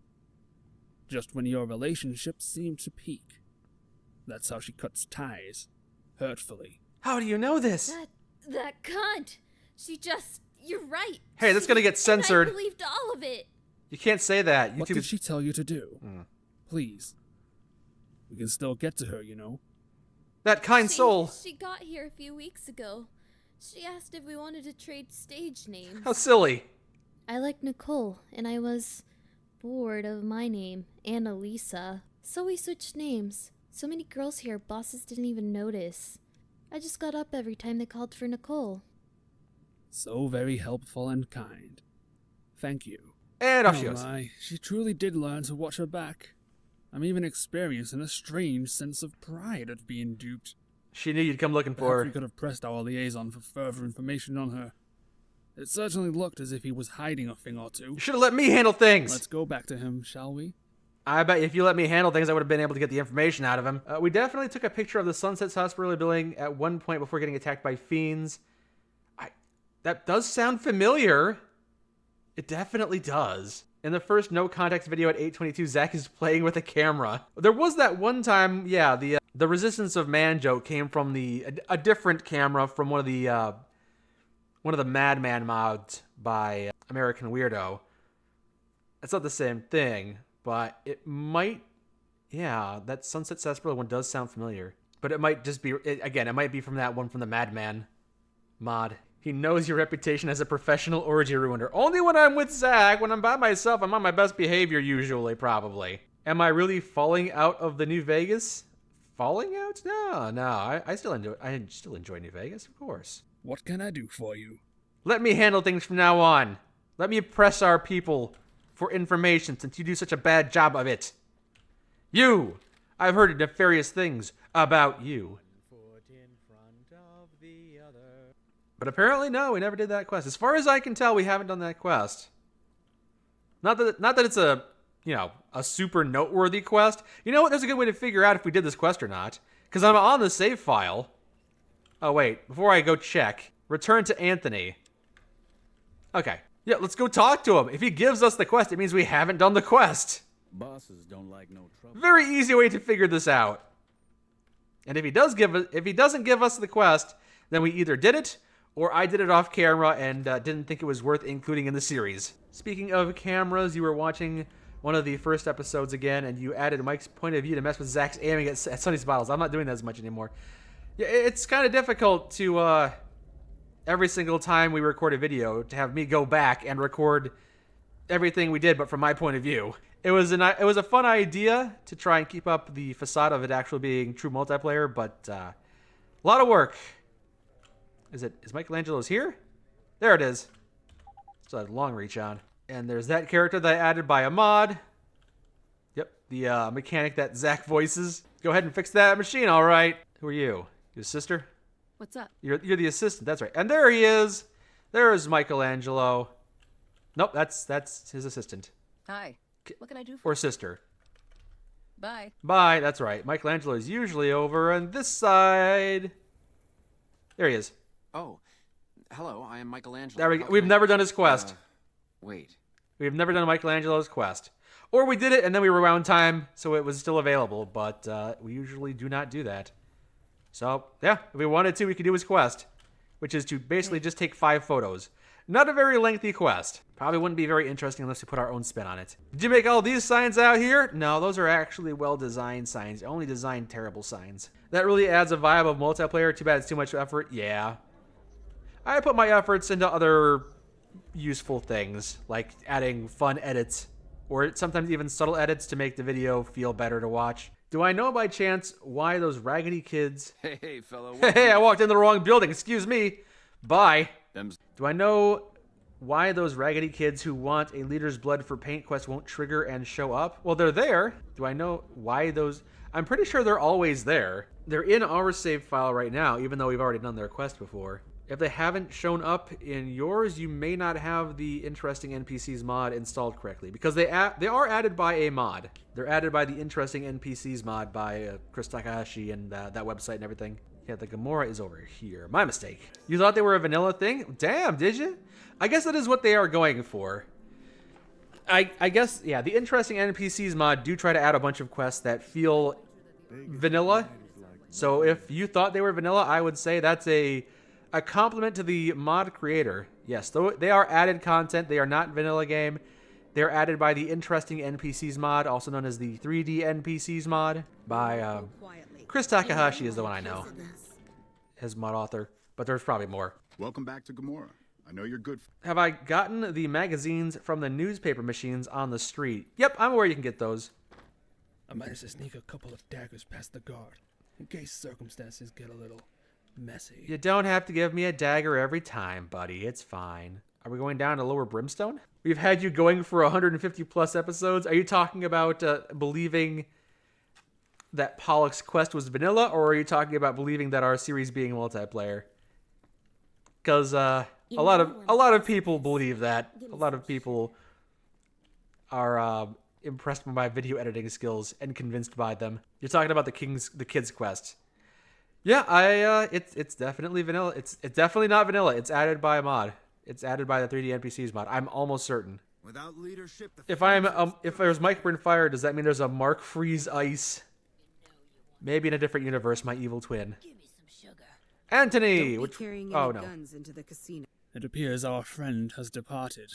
Just when your relationship seemed to peak. That's how she cuts ties, hurtfully.
How do you know this?
That cunt! She just... You're right.
Hey, that's gonna get censored.
And I believed all of it.
You can't say that.
What did she tell you to do?
Mm.
Please. We can still get to her, you know.
That kind soul.
She got here a few weeks ago. She asked if we wanted to trade stage names.
How silly.
I like Nicole, and I was bored of my name, Annalisa. So we switched names. So many girls here, bosses didn't even notice. I just got up every time they called for Nicole.
So very helpful and kind. Thank you.
And off she goes.
She truly did learn to watch her back. I'm even experiencing a strange sense of pride at being duped.
She knew you'd come looking for her.
We could have pressed our liaison for further information on her. It certainly looked as if he was hiding a thing or two.
You should have let me handle things.
Let's go back to him, shall we?
I bet if you let me handle things, I would have been able to get the information out of him. We definitely took a picture of the Sunset Sarsaparilla building at one point before getting attacked by fiends. That does sound familiar. It definitely does. In the first no context video at 8:22, Zach is playing with a camera. There was that one time, yeah, the Resistance of Man joke came from a different camera from one of the Madman mods by American Weirdo. It's not the same thing, but it might, yeah, that Sunset Sarsaparilla one does sound familiar. But it might just be, again, it might be from that one from the Madman mod. He knows your reputation as a professional orgy ruiner. Only when I'm with Zach. When I'm by myself, I'm on my best behavior usually, probably. Am I really falling out of the New Vegas? Falling out? No. I still enjoy New Vegas, of course.
What can I do for you?
Let me handle things from now on. Let me press our people for information since you do such a bad job of it. You! I've heard nefarious things about you. But apparently, no, we never did that quest. As far as I can tell, we haven't done that quest. Not that it's a super noteworthy quest. You know what? There's a good way to figure out if we did this quest or not. Because I'm on the save file. Oh, wait. Before I go check. Return to Anthony. Okay. Yeah, let's go talk to him. If he gives us the quest, it means we haven't done the quest.
Bosses don't like no trouble.
Very easy way to figure this out. And if he doesn't give us the quest, then we either did it, or I did it off camera and didn't think it was worth including in the series. Speaking of cameras, you were watching one of the first episodes again, and you added Mike's point of view to mess with Zach's aiming at Sonny's bottles. I'm not doing that as much anymore. Yeah, it's kind of difficult to, every single time we record a video, to have me go back and record everything we did, but from my point of view. It was a fun idea to try and keep up the facade of it actually being true multiplayer, but a lot of work. Is Michelangelo's here? There it is. Still had long reach on. And there's that character that I added by a mod. Yep, the mechanic that Zach voices. Go ahead and fix that machine, all right. Who are you? Your sister?
What's up?
You're the assistant, that's right. And there he is. There's Michelangelo. Nope, that's his assistant.
Hi. What can I do for you?
Or sister.
Bye.
Bye, that's right. Michelangelo is usually over on this side. There he is.
Oh, hello, I am Michelangelo.
There we go. We've never done his quest.
Wait.
We've never done Michelangelo's quest. Or we did it and then we rewound time so it was still available, but we usually do not do that. So, yeah, if we wanted to, we could do his quest, which is to basically just take 5 photos. Not a very lengthy quest. Probably wouldn't be very interesting unless we put our own spin on it. Did you make all these signs out here? No, those are actually well-designed signs. Only design terrible signs. That really adds a vibe of multiplayer. Too bad it's too much effort. Yeah. I put my efforts into other useful things, like adding fun edits, or sometimes even subtle edits to make the video feel better to watch. Do I know by chance why those raggedy kids...
Hey, fellow.
Hey, I walked in the wrong building. Excuse me. Bye. Do I know why those raggedy kids who want a leader's blood for paint quest won't trigger and show up? Well, they're there. Do I know why those... I'm pretty sure they're always there. They're in our save file right now, even though we've already done their quest before. If they haven't shown up in yours, you may not have the Interesting NPCs mod installed correctly, because they are added by a mod. They're added by the Interesting NPCs mod by Chris Takahashi and that website and everything. Yeah, the Gomorrah is over here. My mistake. You thought they were a vanilla thing? Damn, did you? I guess that is what they are going for. I guess, yeah, the Interesting NPCs mod do try to add a bunch of quests that feel vanilla. So if you thought they were vanilla, I would say that's a A compliment to the mod creator. Yes, though they are added content. They are not vanilla game. They're added by the Interesting NPCs mod, also known as the 3D NPCs mod, by Chris Takahashi is the one I know. His mod author, but there's probably more.
Welcome back to Gomorrah. I know you're good.
Have I gotten the magazines from the newspaper machines on the street? Yep, I'm aware you can get those.
I managed to sneak a couple of daggers past the guard, in case circumstances get a little messy.
You don't have to give me a dagger every time, buddy. It's fine. Are we going down to Lower Brimstone? We've had you going for 150 plus episodes. Are you talking about believing that Pollock's quest was vanilla, or are you talking about believing that our series being multiplayer? Because a lot of people believe that. A lot of people are impressed by my video editing skills and convinced by them. You're talking about the kids quest. Yeah, it's definitely vanilla. It's definitely not vanilla. It's added by a mod. It's added by the 3D NPCs mod. I'm almost certain.
Without leadership,
If there's Microburn Fire, does that mean there's a Mark Freeze Ice? Maybe in a different universe, my evil twin. Anthony!
Don't be carrying
oh
any
no.
guns into the casino.
It appears our friend has departed.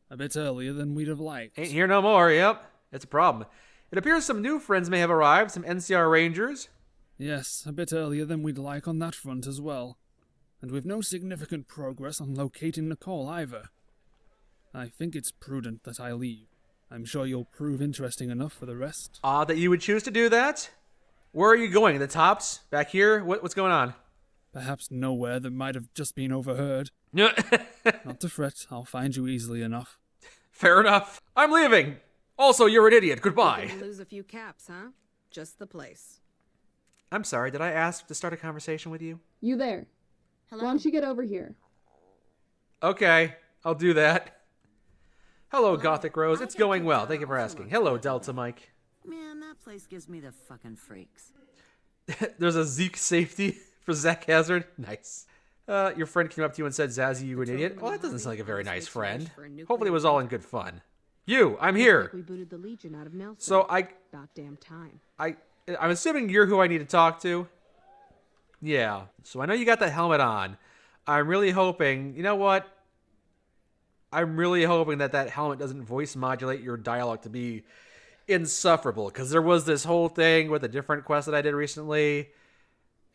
A bit earlier than we'd have liked.
Ain't here no more, yep. It's a problem. It appears some new friends may have arrived, some NCR Rangers.
Yes, a bit earlier than we'd like on that front as well. And with no significant progress on locating Nicole either. I think it's prudent that I leave. I'm sure you'll prove interesting enough for the rest.
Odd that you would choose to do that. Where are you going? The tops? Back here? What's going on?
Perhaps nowhere that might have just been overheard. Not to fret, I'll find you easily enough.
Fair enough. I'm leaving. Also, you're an idiot. Goodbye.
Lose a few caps, huh? Just the place.
I'm sorry, did I ask to start a conversation with you?
You there. Hello? Why don't you get over here?
Okay, I'll do that. Hello, Gothic Rose. It's going well. Thank you for asking. Hello, Delta Mike.
Man, that place gives me the fucking freaks.
There's a Zeke safety for Zach Hazard. Nice. Your friend came up to you and said, Zazzy, you an idiot? Well, that doesn't sound like a very nice friend. Hopefully it was all in good fun. You, I'm here.
We booted the Legion out of Nelson.
So
About damn time.
I'm assuming you're who I need to talk to. Yeah. So I know you got that helmet on. I'm really hoping, you know what? I'm really hoping that helmet doesn't voice modulate your dialogue to be insufferable. Because there was this whole thing with a different quest that I did recently.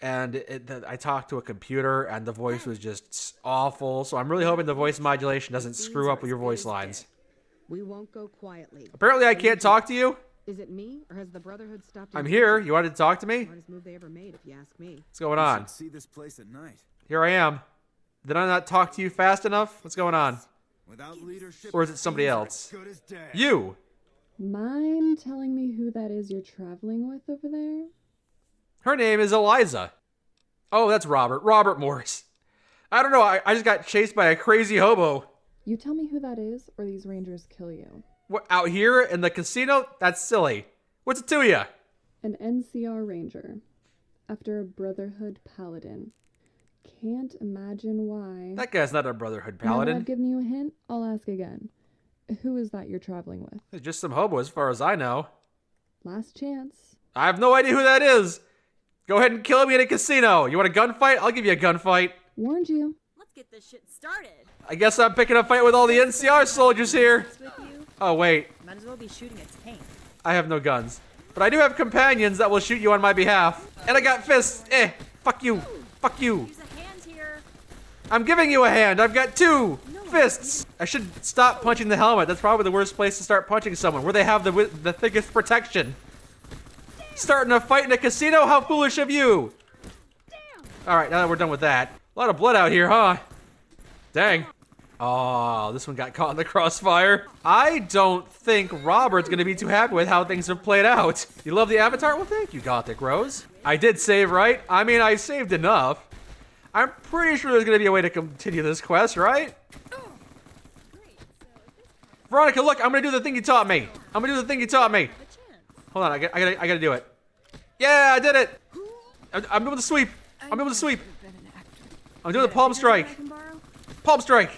And I talked to a computer and the voice was just awful. So I'm really hoping the voice modulation doesn't screw up with your voice lines.
We won't go quietly.
Apparently I can't talk to you.
Is it me, or has the Brotherhood stopped?
I'm here. You wanted to talk to me?
Smartest move they ever made, if you ask me.
What's going on?
See this place at night.
Here I am. Did I not talk to you fast enough? What's going on?
Without leadership,
or is it somebody else? You!
Mind telling me who that is you're traveling with over there?
Her name is Eliza. Oh, that's Robert. Robert Morris. I don't know. I just got chased by a crazy hobo.
You tell me who that is, or these rangers kill you.
What, out here in the casino? That's silly. What's it to you?
An NCR ranger. After a Brotherhood paladin. Can't imagine why.
That guy's not a Brotherhood paladin.
Now that I've given you a hint, I'll ask again. Who is that you're traveling with?
It's just some hobo as far as I know.
Last chance.
I have no idea who that is. Go ahead and kill me in a casino. You want a gunfight? I'll give you a gunfight.
Warned you.
Let's get this shit started.
I guess I'm picking a fight with all the NCR soldiers here. Oh, wait.
Might as well be shooting a tank.
I have no guns. But I do have companions that will shoot you on my behalf. And I got fists. Fuck you. Fuck you.
Use a hand here.
I'm giving you a hand. I've got two fists. I should stop punching the helmet. That's probably the worst place to start punching someone, where they have the thickest protection. Starting a fight in a casino? How foolish of you. Alright, now that we're done with that. A lot of blood out here, huh? Dang. Oh, this one got caught in the crossfire. I don't think Robert's gonna be too happy with how things have played out. You love the avatar? Well, thank you, Gothic Rose. I did save, right? I mean, I saved enough. I'm pretty sure there's gonna be a way to continue this quest, right? Veronica, look, I'm gonna do the thing you taught me. Hold on, I gotta do it. Yeah, I did it. I'm doing the sweep. I'm doing the palm strike. Palm strike.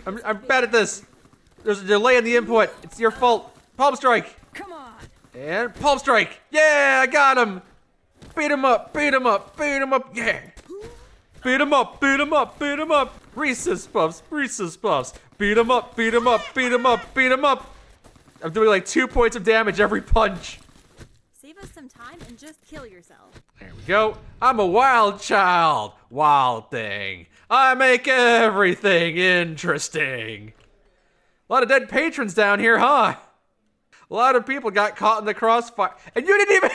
I'm bad at this. There's a delay in the input. It's your fault. Palm strike.
Come on.
And palm strike. Yeah, I got him. Beat him up, beat him up, beat him up, yeah. Beat him up, beat him up, beat him up. Reese's Puffs, Reese's Puffs. Beat him up, beat him up, beat him up, beat him up. I'm doing like 2 points of damage every punch.
Save us some time and just kill yourself.
There we go. I'm a wild child. Wild thing. I make everything interesting. A lot of dead patrons down here, huh? A lot of people got caught in the crossfire. And you didn't even...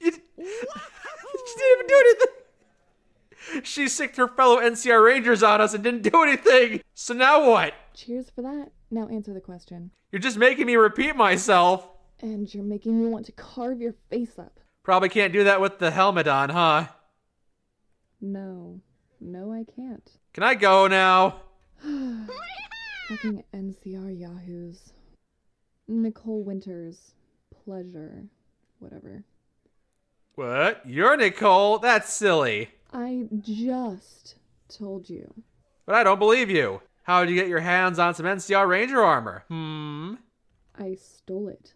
you didn't even do anything. She sicked her fellow NCR Rangers on us and didn't do anything. So now what?
Cheers for that. Now answer the question.
You're just making me repeat myself.
And you're making me want to carve your face up.
Probably can't do that with the helmet on, huh?
No. No, I can't.
Can I go now?
Fucking NCR yahoos. Nicole Winters. Pleasure. Whatever.
What? You're Nicole? That's silly.
I just told you.
But I don't believe you. How did you get your hands on some NCR Ranger armor?
I stole it.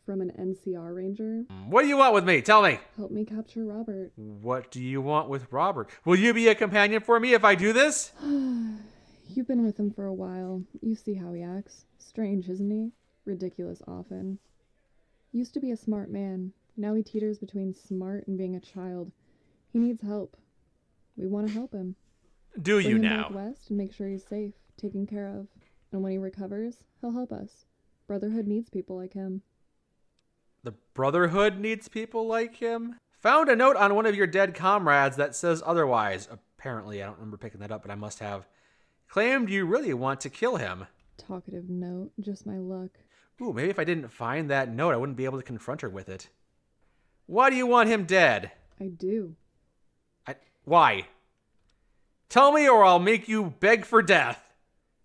From an NCR Ranger.
What do you want with me? Tell me.
Help me capture Robert.
What do you want with Robert? Will you be a companion for me if I do this?
You've been with him for a while. You see how he acts. Strange, isn't he? Ridiculous often. Used to be a smart man. Now he teeters between smart and being a child. He needs help. We want to help him.
Do you
Bring him
now?
back west and make sure he's safe, taken care of. And when he recovers, he'll help us. Brotherhood needs people like him.
The Brotherhood needs people like him? Found a note on one of your dead comrades that says otherwise. Apparently, I don't remember picking that up, but I must have. Claimed you really want to kill him.
Talkative note, just my luck.
Ooh, maybe if I didn't find that note, I wouldn't be able to confront her with it. Why do you want him dead?
I do.
Why? Tell me or I'll make you beg for death.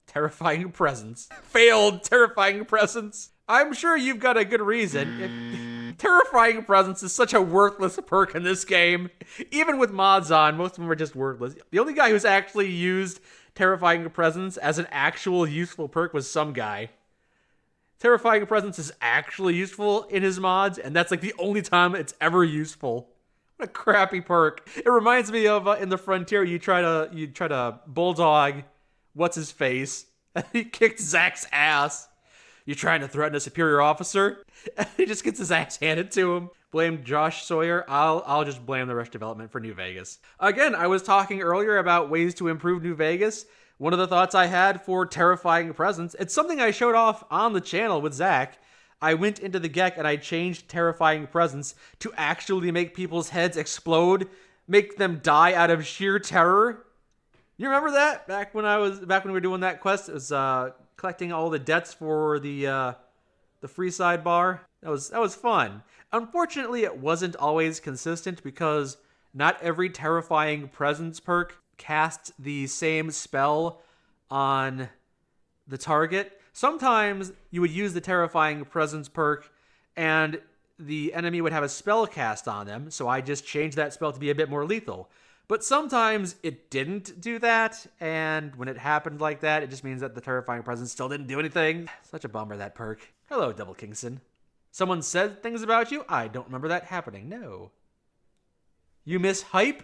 Terrifying presence. Failed terrifying presence. I'm sure you've got a good reason. Terrifying presence is such a worthless perk in this game. Even with mods on, most of them are just worthless. The only guy who's actually used Terrifying Presence as an actual useful perk was some guy. Terrifying Presence is actually useful in his mods, and that's like the only time it's ever useful. What a crappy perk. It reminds me of in the Frontier, you try to bulldog what's his face. He kicked Zach's ass. You're trying to threaten a superior officer? He just gets his ass handed to him. Blame Josh Sawyer. I'll just blame the Rush development for New Vegas. Again, I was talking earlier about ways to improve New Vegas. One of the thoughts I had for Terrifying Presence, it's something I showed off on the channel with Zach. I went into the GEC and I changed Terrifying Presence to actually make people's heads explode, make them die out of sheer terror. You remember that? Back when we were doing that quest, it was collecting all the debts for the free sidebar. That was fun. Unfortunately, it wasn't always consistent because not every Terrifying Presence perk casts the same spell on the target. Sometimes you would use the Terrifying Presence perk and the enemy would have a spell cast on them, so I just changed that spell to be a bit more lethal. But sometimes it didn't do that, and when it happened like that, it just means that the Terrifying Presence still didn't do anything. Such a bummer, that perk. Hello, Double Kingston. Someone said things about you? I don't remember that happening, no. You miss hype?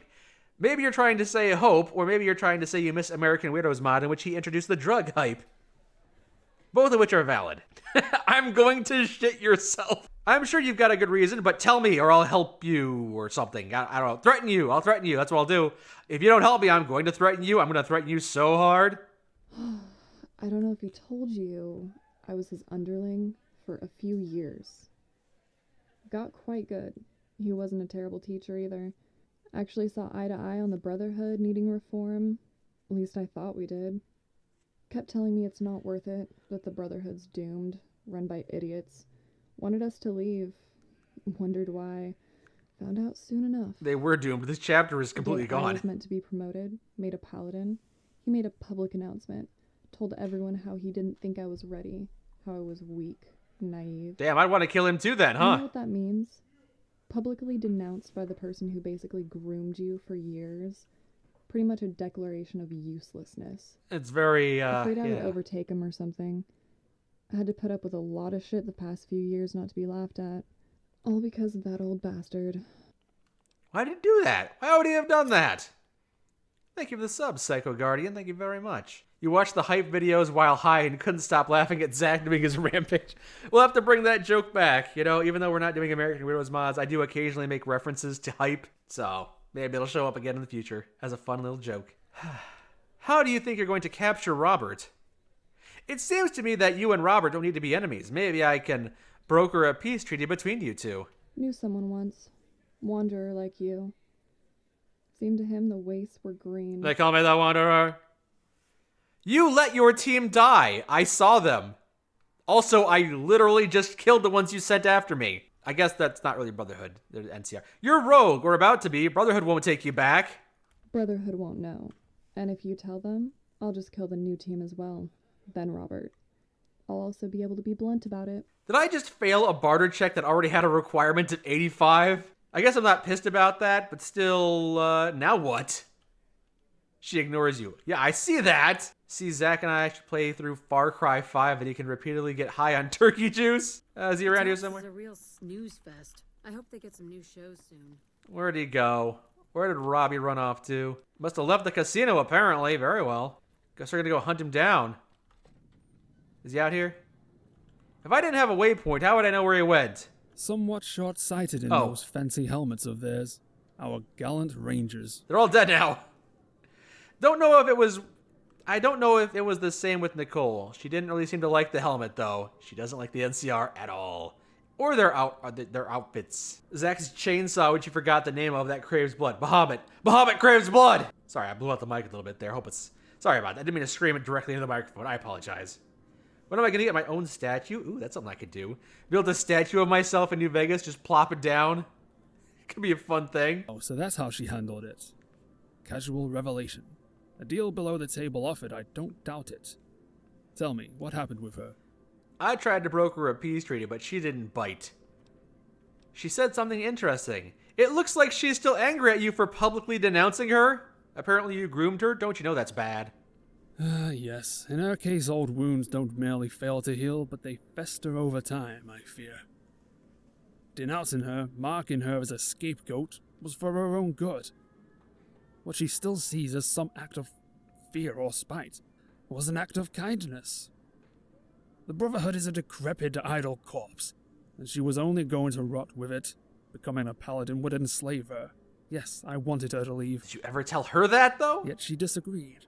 Maybe you're trying to say hope, or maybe you're trying to say you miss American Weirdos mod in which he introduced the drug hype. Both of which are valid. I'm going to shit yourself. I'm sure you've got a good reason, but tell me or I'll help you or something. I don't know. Threaten you. I'll threaten you. That's what I'll do. If you don't help me, I'm going to threaten you. I'm going to threaten you so hard.
I don't know if he told you, I was his underling for a few years. Got quite good. He wasn't a terrible teacher either. Actually saw eye to eye on the Brotherhood needing reform. At least I thought we did. Kept telling me it's not worth it, that the Brotherhood's doomed, run by idiots. Wanted us to leave. Wondered why. Found out soon enough.
They were doomed. This chapter is completely gone.
I was meant to be promoted, made a paladin. He made a public announcement. Told everyone how he didn't think I was ready. How I was weak, naive.
Damn, I'd want to kill him too then, huh?
You know what that means? Publicly denounced by the person who basically groomed you for years. Pretty much a declaration of uselessness.
It's very,
Afraid I would overtake him or something. I had to put up with a lot of shit the past few years not to be laughed at. All because of that old bastard.
Why did he do that? Why would he have done that? Thank you for the sub, Psycho Guardian. Thank you very much. You watched the hype videos while high and couldn't stop laughing at Zach doing his rampage. We'll have to bring that joke back. You know, even though we're not doing American Weirdos mods, I do occasionally make references to hype. So maybe it'll show up again in the future as a fun little joke. How do you think you're going to capture Robert? It seems to me that you and Robert don't need to be enemies. Maybe I can broker a peace treaty between you two.
Knew someone once. Wanderer like you. Seemed to him the wastes were green.
They call me the Wanderer. You let your team die. I saw them. Also, I literally just killed the ones you sent after me. I guess that's not really Brotherhood. They're NCR. You're rogue, or about to be. Brotherhood won't take you back.
Brotherhood won't know. And if you tell them, I'll just kill the new team as well. Then Robert. I'll also be able to be blunt about it.
Did I just fail a barter check that already had a requirement of 85? I guess I'm not pissed about that, but still, now what? She ignores you. Yeah, I see that. See, Zach and I should play through Far Cry 5 and he can repeatedly get high on turkey juice. Is he around here somewhere?
This is a real snooze fest. I hope they get some new shows soon.
Where'd he go? Where did Robbie run off to? Must have left the casino, apparently. Very well. Guess we're gonna go hunt him down. Is he out here? If I didn't have a waypoint, how would I know where he went?
Somewhat short-sighted in those fancy helmets of theirs. Our gallant rangers.
They're all dead now. I don't know if it was the same with Nicole. She didn't really seem to like the helmet, though. She doesn't like the NCR at all. Or their outfits. Zach's chainsaw, which you forgot the name of, that craves blood. Bahamut. Bahamut craves blood! Sorry, I blew out the mic a little bit there. Sorry about that. I didn't mean to scream it directly into the microphone. I apologize. When am I going to get my own statue? Ooh, that's something I could do. Build a statue of myself in New Vegas, just plop it down. Could be a fun thing.
Oh, so that's how she handled it. Casual revelation. A deal below the table offered, I don't doubt it. Tell me, what happened with her?
I tried to broker a peace treaty, but she didn't bite. She said something interesting. It looks like she's still angry at you for publicly denouncing her. Apparently you groomed her. Don't you know that's bad?
Yes. In her case, old wounds don't merely fail to heal, but they fester over time, I fear. Denouncing her, marking her as a scapegoat, was for her own good. What she still sees as some act of fear or spite was an act of kindness. The Brotherhood is a decrepit, idle corpse, and she was only going to rot with it. Becoming a paladin would enslave her. Yes, I wanted her to leave.
Did you ever tell her that, though?
Yet she disagreed.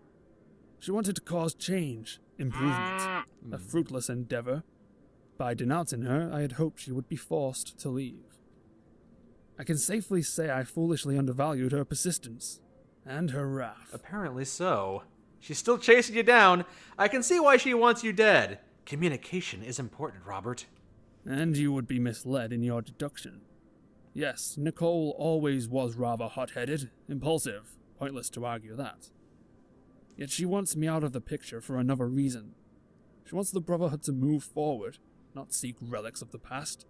She wanted to cause change, improvement, a fruitless endeavor. By denouncing her, I had hoped she would be forced to leave. I can safely say I foolishly undervalued her persistence, and her wrath.
Apparently so. She's still chasing you down. I can see why she wants you dead. Communication is important, Robert.
And you would be misled in your deduction. Yes, Nicole always was rather hot-headed, impulsive. Pointless to argue that. Yet she wants me out of the picture for another reason. She wants the Brotherhood to move forward, not seek relics of the past.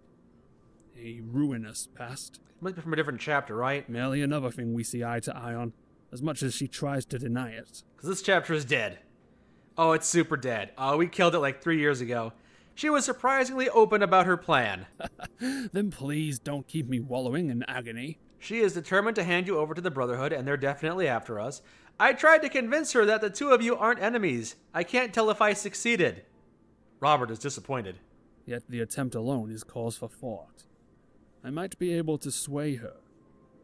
A ruinous past.
Must be from a different chapter, right?
Merely another thing we see eye to eye on, as much as she tries to deny it.
Because this chapter is dead. Oh, it's super dead. We killed it like 3 years ago. She was surprisingly open about her plan.
Then please don't keep me wallowing in agony.
She is determined to hand you over to the Brotherhood, and they're definitely after us. I tried to convince her that the two of you aren't enemies. I can't tell if I succeeded. Robert is disappointed.
Yet the attempt alone is cause for thought. I might be able to sway her,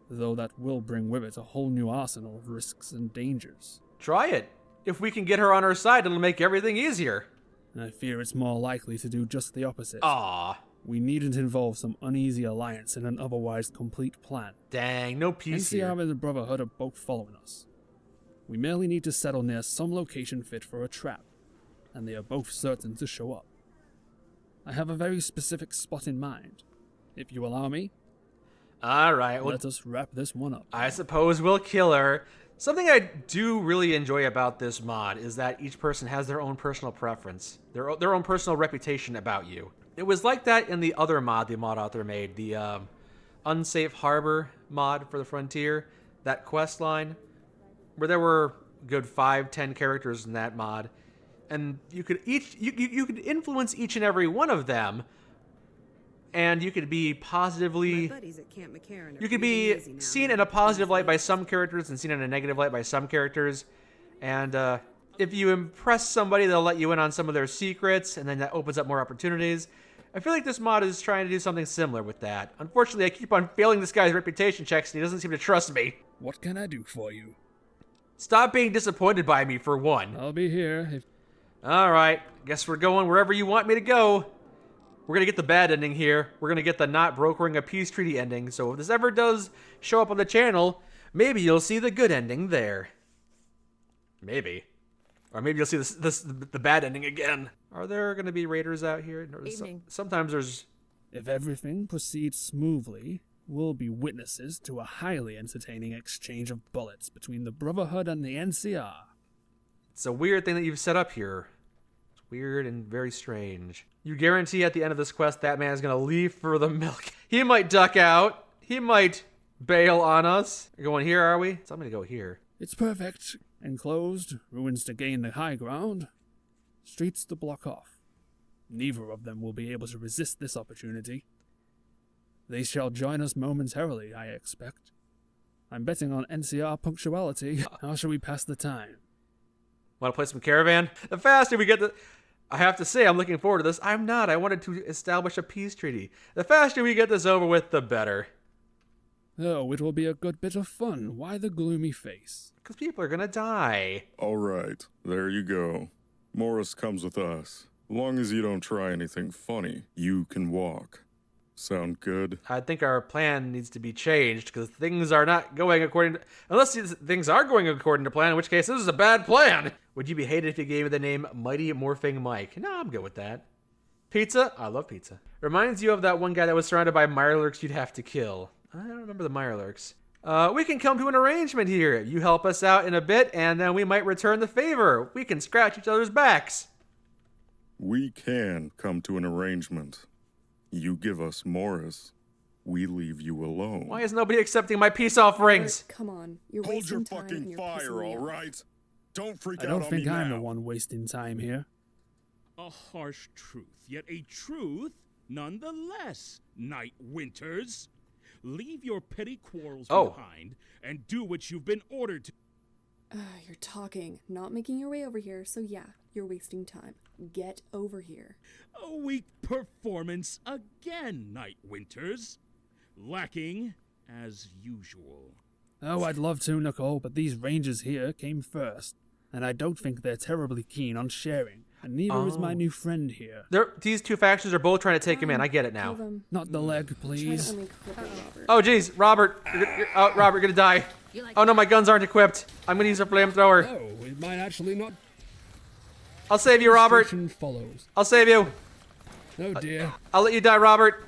though that will bring with it a whole new arsenal of risks and dangers.
Try it. If we can get her on our side, it'll make everything easier.
I fear it's more likely to do just the opposite.
Aww.
We needn't involve some uneasy alliance in an otherwise complete plan.
Dang, no peace here.
NCR and the Brotherhood are both following us. We merely need to settle near some location fit for a trap, and they are both certain to show up. I have a very specific spot in mind. If you allow me.
Alright, well,
let us wrap this one up.
I suppose we'll kill her. Something I do really enjoy about this mod is that each person has their own personal preference, their own personal reputation about you. It was like that in the other mod the mod author made, the Unsafe Harbor mod for the Frontier, that quest line, where there were good 5-10 characters in that mod, and you could influence each and every one of them and you could be positively...
buddies at Camp McCarran are
You could
breathing
be
easy now.
seen in a positive light by some characters and seen in a negative light by some characters. And if you impress somebody, they'll let you in on some of their secrets, and then that opens up more opportunities. I feel like this mod is trying to do something similar with that. Unfortunately, I keep on failing this guy's reputation checks, and he doesn't seem to trust me.
What can I do for you?
Stop being disappointed by me, for one.
I'll be here if...
Alright, guess we're going wherever you want me to go. We're gonna get the bad ending here. We're gonna get the not brokering a peace treaty ending, so if this ever does show up on the channel, maybe you'll see the good ending there. Maybe. Or maybe you'll see the bad ending again. Are there gonna be raiders out here? Sometimes there's...
If everything proceeds smoothly, we'll be witnesses to a highly entertaining exchange of bullets between the Brotherhood and the NCR.
It's a weird thing that you've set up here. It's weird and very strange. You guarantee at the end of this quest that man is going to leave for the milk. He might duck out. He might bail on us. You're going here, are we? So I'm going to go here.
It's perfect. Enclosed, ruins to gain the high ground, streets to block off. Neither of them will be able to resist this opportunity. They shall join us momentarily, I expect. I'm betting on NCR punctuality. How shall we pass the time?
Want to play some Caravan? The faster we get the... I have to say, I'm looking forward to this. I'm not. I wanted to establish a peace treaty. The faster we get this over with, the better.
Oh, it will be a good bit of fun. Why the gloomy face?
Because people are going to die.
All right, there you go. Morris comes with us. Long as you don't try anything funny, you can walk. Sound good?
I think our plan needs to be changed because things are not going according to... Unless things are going according to plan, in which case this is a bad plan. Would you be hated if you gave me the name Mighty Morphing Mike? No, I'm good with that. Pizza? I love pizza. Reminds you of that one guy that was surrounded by mirelurks you'd have to kill. I don't remember the mirelurks. We can come to an arrangement here. You help us out in a bit, and then we might return the favor. We can scratch each other's backs.
We can come to an arrangement. You give us Morris, we leave you alone.
Why is nobody accepting my peace offerings?
Come on, you're
Hold
wasting
your
time
fucking
and you're
fire,
pissing me
all
off.
right? Don't freak
I
out
don't
on
think
me
I'm
now.
the one wasting time here.
A harsh truth, yet a truth nonetheless, Night Winters. Leave your petty quarrels behind and do what you've been ordered to.
You're talking, not making your way over here, so yeah, you're wasting time. Get over here.
A weak performance again, Night Winters. Lacking as usual.
Oh, I'd love to, Nicole, but these rangers here came first, and I don't think they're terribly keen on sharing, and neither is my new friend here.
These two factions are both trying to take him in. I get it now.
Not the leg, please.
Oh, geez, Robert. Robert, you're gonna die. Oh no, my guns aren't equipped. I'm gonna use a flamethrower.
Oh, it might actually not.
I'll save you, Robert.
Follows.
I'll save you.
Oh dear.
I'll let you die, Robert.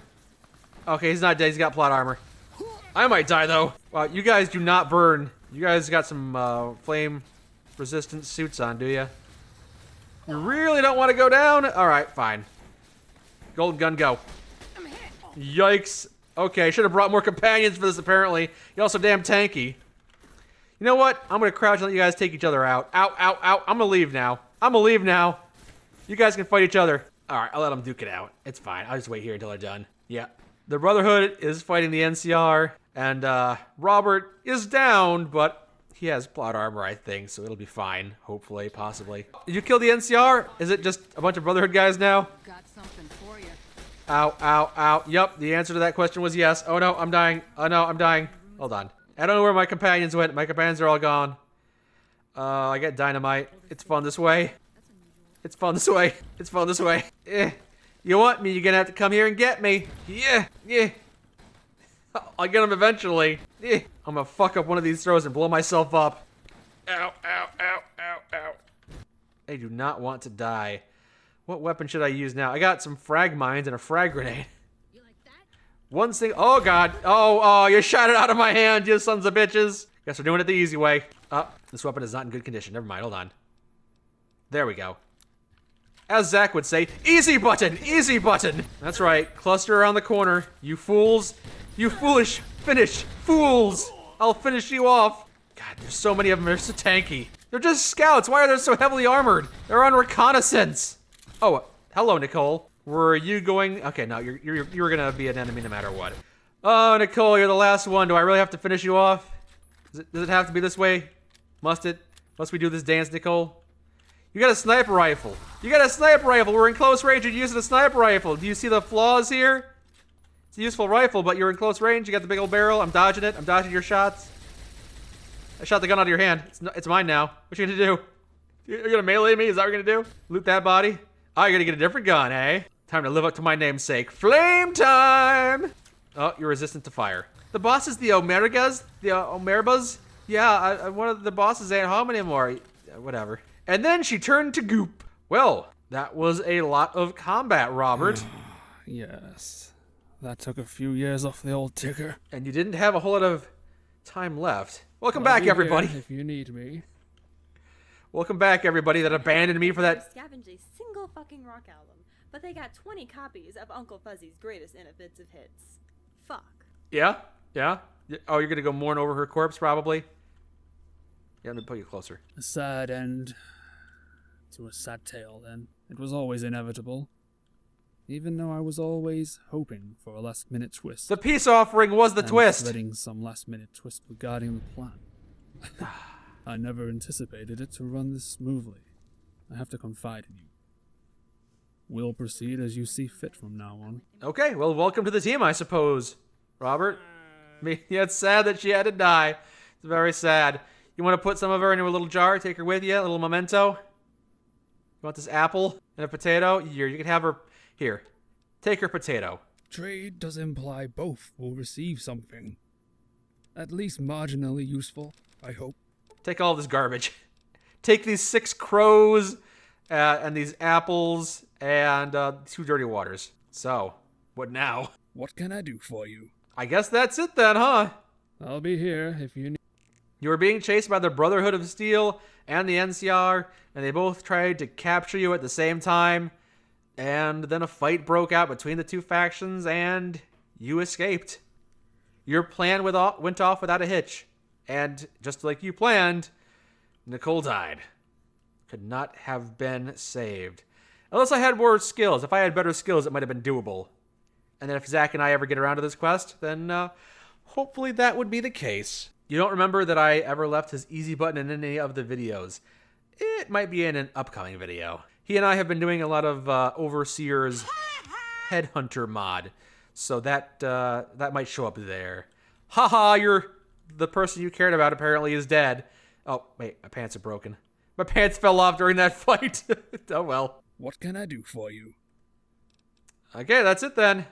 Okay, he's not dead. He's got plot armor. I might die, though. Wow, you guys do not burn. You guys got some flame-resistant suits on, do you? You really don't want to go down? All right, fine. Golden gun, go. Yikes. Okay, should have brought more companions for this, apparently. You're also damn tanky. You know what? I'm going to crouch and let you guys take each other out. Ow, ow, ow. I'm going to leave now. I'm going to leave now. You guys can fight each other. All right, I'll let them duke it out. It's fine. I'll just wait here until they're done. Yeah. The Brotherhood is fighting the NCR, and Robert is down, but he has plot armor, I think, so it'll be fine. Hopefully, possibly. Did you kill the NCR? Is it just a bunch of Brotherhood guys now?
Got something for you.
Ow, ow, ow. Yep, the answer to that question was yes. Oh no, I'm dying. Oh no, I'm dying. Hold on. I don't know where my companions went. My companions are all gone. I get dynamite. It's fun this way. It's fun this way. It's fun this way. You want me, you're gonna have to come here and get me. Yeah, yeah. I'll get him eventually. Yeah. I'm gonna fuck up one of these throws and blow myself up. Ow, ow, ow, ow, ow. I do not want to die. What weapon should I use now? I got some frag mines and a frag grenade.
You like that?
One thing. Oh, God. Oh, you shot it out of my hand, you sons of bitches. Guess we're doing it the easy way. This weapon is not in good condition. Never mind. Hold on. There we go. As Zach would say, easy button, easy button. That's right. Cluster around the corner. You fools. You foolish finish fools. I'll finish you off. God, there's so many of them. They're so tanky. They're just scouts. Why are they so heavily armored? They're on reconnaissance. Oh, hello, Nicole. Were you going? Okay, no, you're gonna be an enemy no matter what. Oh, Nicole, you're the last one. Do I really have to finish you off? Does it have to be this way? Must it? Must we do this dance, Nicole? You got a sniper rifle. You got a sniper rifle. We're in close range and you're using a sniper rifle. Do you see the flaws here? It's a useful rifle, but you're in close range. You got the big old barrel. I'm dodging it. I'm dodging your shots. I shot the gun out of your hand. It's mine now. What you gonna do? You're gonna melee me? Is that what you're gonna do? Loot that body? Oh, you're gonna get a different gun, eh? Time to live up to my namesake. Flame time! Oh, you're resistant to fire. The boss is the Omergas? The Omerbas? Yeah, one of the bosses ain't home anymore. Whatever. And then she turned to goop. Well, that was a lot of combat, Robert.
Yes. That took a few years off the old ticker.
And you didn't have a whole lot of time left. Welcome back, everybody.
If you need me.
Welcome back, everybody that abandoned me for that.
Scavenged a single fucking rock album, but they got 20 copies of Uncle Fuzzy's greatest inoffensive hits. Fuck.
Yeah? Yeah? Oh, you're gonna go mourn over her corpse, probably? Yeah, let me put you closer.
A sad end to a sad tale, then. It was always inevitable. Even though I was always hoping for a last-minute twist.
The peace offering was the twist!
Letting some last-minute twist regarding the plan. I never anticipated it to run this smoothly. I have to confide in you. We'll proceed as you see fit from now on.
Okay, well, welcome to the team, I suppose, Robert. I mean, yeah, it's sad that she had to die. It's very sad. You want to put some of her into a little jar, take her with you, a little memento? You want this apple and a potato? Here, you can have her. Here, take her potato.
Trade does imply both will receive something. At least marginally useful, I hope.
Take all this garbage. Take these 6 crows and these apples and 2 dirty waters. So, what now?
What can I do for you?
I guess that's it then, huh?
I'll be here if you need.
You were being chased by the Brotherhood of Steel and the NCR, and they both tried to capture you at the same time. And then a fight broke out between the two factions, and you escaped. Your plan went off without a hitch. And just like you planned, Nicole died. Could not have been saved. Unless I had more skills. If I had better skills, it might have been doable. And then if Zach and I ever get around to this quest, then hopefully that would be the case. You don't remember that I ever left his easy button in any of the videos. It might be in an upcoming video. He and I have been doing a lot of Overseer's Headhunter mod. So that might show up there. Haha, the person you cared about apparently is dead. Oh, wait, my pants are broken. My pants fell off during that fight. Oh well.
What can I do for you?
Okay, that's it then.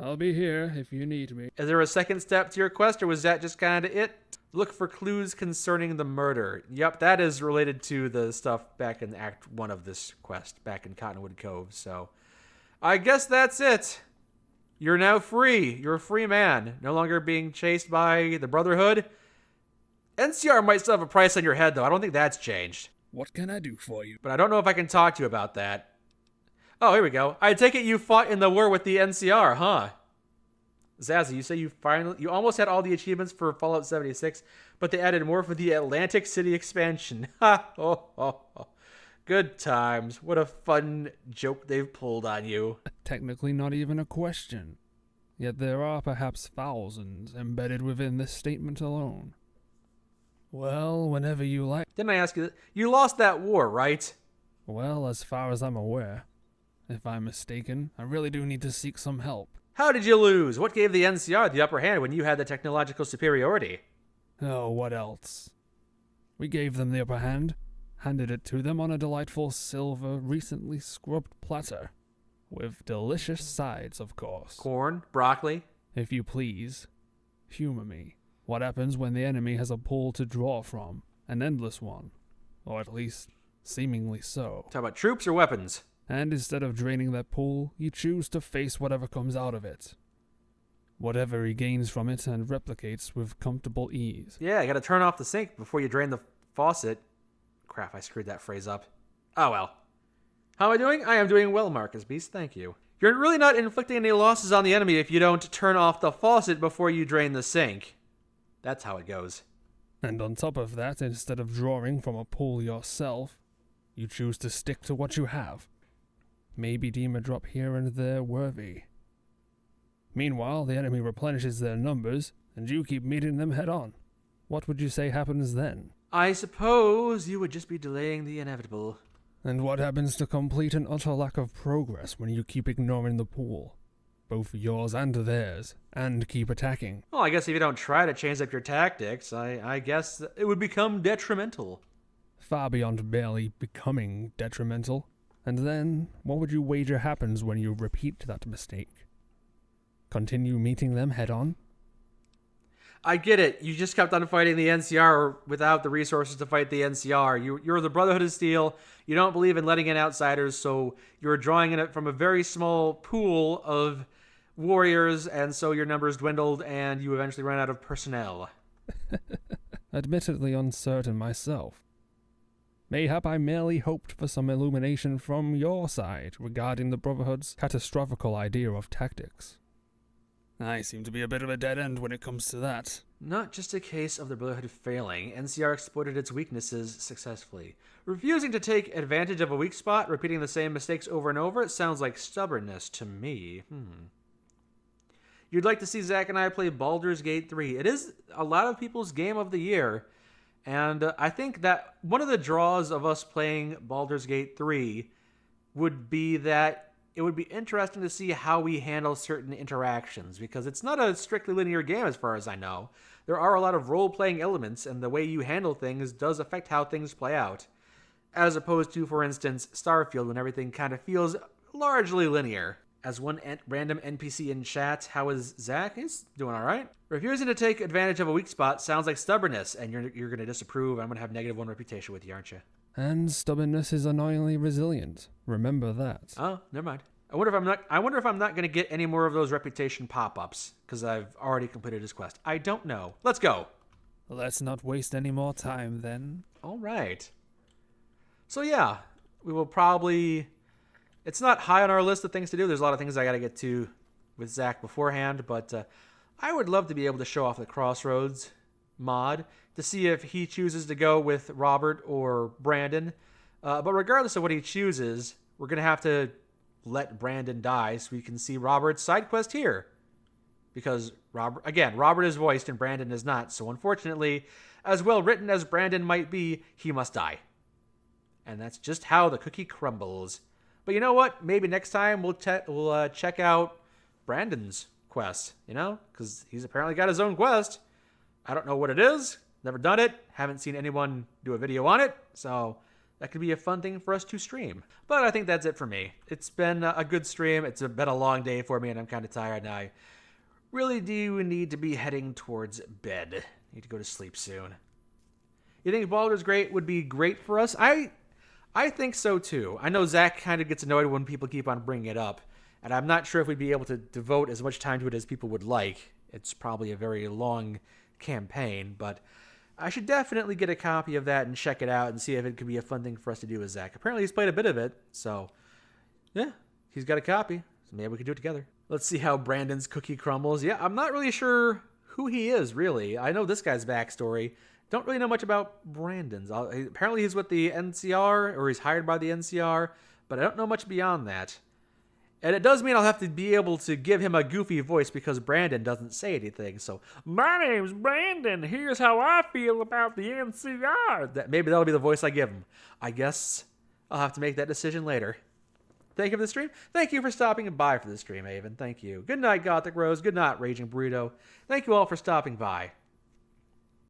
I'll be here if you need me.
Is there a second step to your quest, or was that just kind of it? Look for clues concerning the murder. Yep, that is related to the stuff back in Act 1 of this quest, back in Cottonwood Cove, so I guess that's it. You're now free. You're a free man. No longer being chased by the Brotherhood. NCR might still have a price on your head, though. I don't think that's changed.
What can I do for you?
But I don't know if I can talk to you about that. Oh, here we go. I take it you fought in the war with the NCR, huh? Zazzy, you say you almost had all the achievements for Fallout 76, but they added more for the Atlantic City expansion. Ha! Oh. Good times. What a fun joke they've pulled on you.
Technically not even a question. Yet there are perhaps thousands embedded within this statement alone. Well, whenever you like.
Didn't I ask you that? You lost that war, right?
Well, as far as I'm aware. If I'm mistaken, I really do need to seek some help.
How did you lose? What gave the NCR the upper hand when you had the technological superiority?
Oh, what else? We gave them the upper hand, handed it to them on a delightful silver, recently scrubbed platter. With delicious sides, of course.
Corn, broccoli.
If you please, humor me. What happens when the enemy has a pool to draw from? An endless one. Or at least, seemingly so.
Talk about troops or weapons?
And instead of draining that pool, you choose to face whatever comes out of it. Whatever he gains from it and replicates with comfortable ease.
Yeah, you gotta turn off the sink before you drain the faucet. Crap, I screwed that phrase up. Oh well. How am I doing? I am doing well, Marcus Beast, thank you. You're really not inflicting any losses on the enemy if you don't turn off the faucet before you drain the sink. That's how it goes.
And on top of that, instead of drawing from a pool yourself, you choose to stick to what you have. maybe deem a drop here and there worthy. Meanwhile, the enemy replenishes their numbers, and you keep meeting them head on. What would you say happens then?
I suppose you would just be delaying the inevitable.
And what happens to complete and utter lack of progress when you keep ignoring the pool? Both yours and theirs, and keep attacking.
Well, I guess if you don't try to change up your tactics, I guess it would become detrimental.
Far beyond barely becoming detrimental. And then, what would you wager happens when you repeat that mistake? Continue meeting them head on?
I get it. You just kept on fighting the NCR without the resources to fight the NCR. You're the Brotherhood of Steel. You don't believe in letting in outsiders, so you're drawing in it from a very small pool of warriors, and so your numbers dwindled, and you eventually ran out of personnel.
Admittedly uncertain myself. Mayhap I merely hoped for some illumination from your side regarding the Brotherhood's catastrophical idea of tactics. I seem to be a bit of a dead end when it comes to that.
Not just a case of the Brotherhood failing. NCR exploited its weaknesses successfully. Refusing to take advantage of a weak spot, repeating the same mistakes over and over, it sounds like stubbornness to me. You'd like to see Zach and I play Baldur's Gate 3. It is a lot of people's game of the year, and I think that one of the draws of us playing Baldur's Gate 3 would be that it would be interesting to see how we handle certain interactions, because it's not a strictly linear game as far as I know. There are a lot of role-playing elements, and the way you handle things does affect how things play out. As opposed to, for instance, Starfield, when everything kind of feels largely linear. As one random NPC in chat, how is Zach? He's doing all right. Refusing to take advantage of a weak spot sounds like stubbornness, and you're going to disapprove. I'm going to have -1 reputation with you, aren't you?
And stubbornness is annoyingly resilient. Remember that.
Oh, never mind. I wonder if I'm not going to get any more of those reputation pop-ups, because I've already completed his quest. I don't know. Let's go.
Let's not waste any more time, then.
All right. So yeah, we will probably... It's not high on our list of things to do. There's a lot of things I got to get to with Zach beforehand, but I would love to be able to show off the Crossroads mod to see if he chooses to go with Robert or Brandon. But regardless of what he chooses, we're going to have to let Brandon die so we can see Robert's side quest here. Because, Robert is voiced and Brandon is not. So unfortunately, as well written as Brandon might be, he must die. And that's just how the cookie crumbles. But you know what? Maybe next time we'll check out Brandon's quest, because he's apparently got his own quest. I don't know what it is. Never done it. Haven't seen anyone do a video on it. So that could be a fun thing for us to stream. But I think that's it for me. It's been a good stream. It's been a long day for me, and I'm kind of tired now. I really do need to be heading towards bed. I need to go to sleep soon. You think Baldur's Gate would be great for us? I think so too. I know Zach kind of gets annoyed when people keep on bringing it up, and I'm not sure if we'd be able to devote as much time to it as people would like. It's probably a very long campaign, but I should definitely get a copy of that and check it out and see if it could be a fun thing for us to do with Zach. Apparently he's played a bit of it, so yeah, he's got a copy, so maybe we can do it together. Let's see how Brandon's cookie crumbles. Yeah, I'm not really sure who he is, really. I know this guy's backstory. Don't really know much about Brandon's. Apparently he's with the NCR, or he's hired by the NCR, but I don't know much beyond that. And it does mean I'll have to be able to give him a goofy voice because Brandon doesn't say anything. So, my name's Brandon. Here's how I feel about the NCR. Maybe that'll be the voice I give him. I guess I'll have to make that decision later. Thank you for the stream. Thank you for stopping by for the stream, Avon. Thank you. Good night, Gothic Rose. Good night, Raging Burrito. Thank you all for stopping by.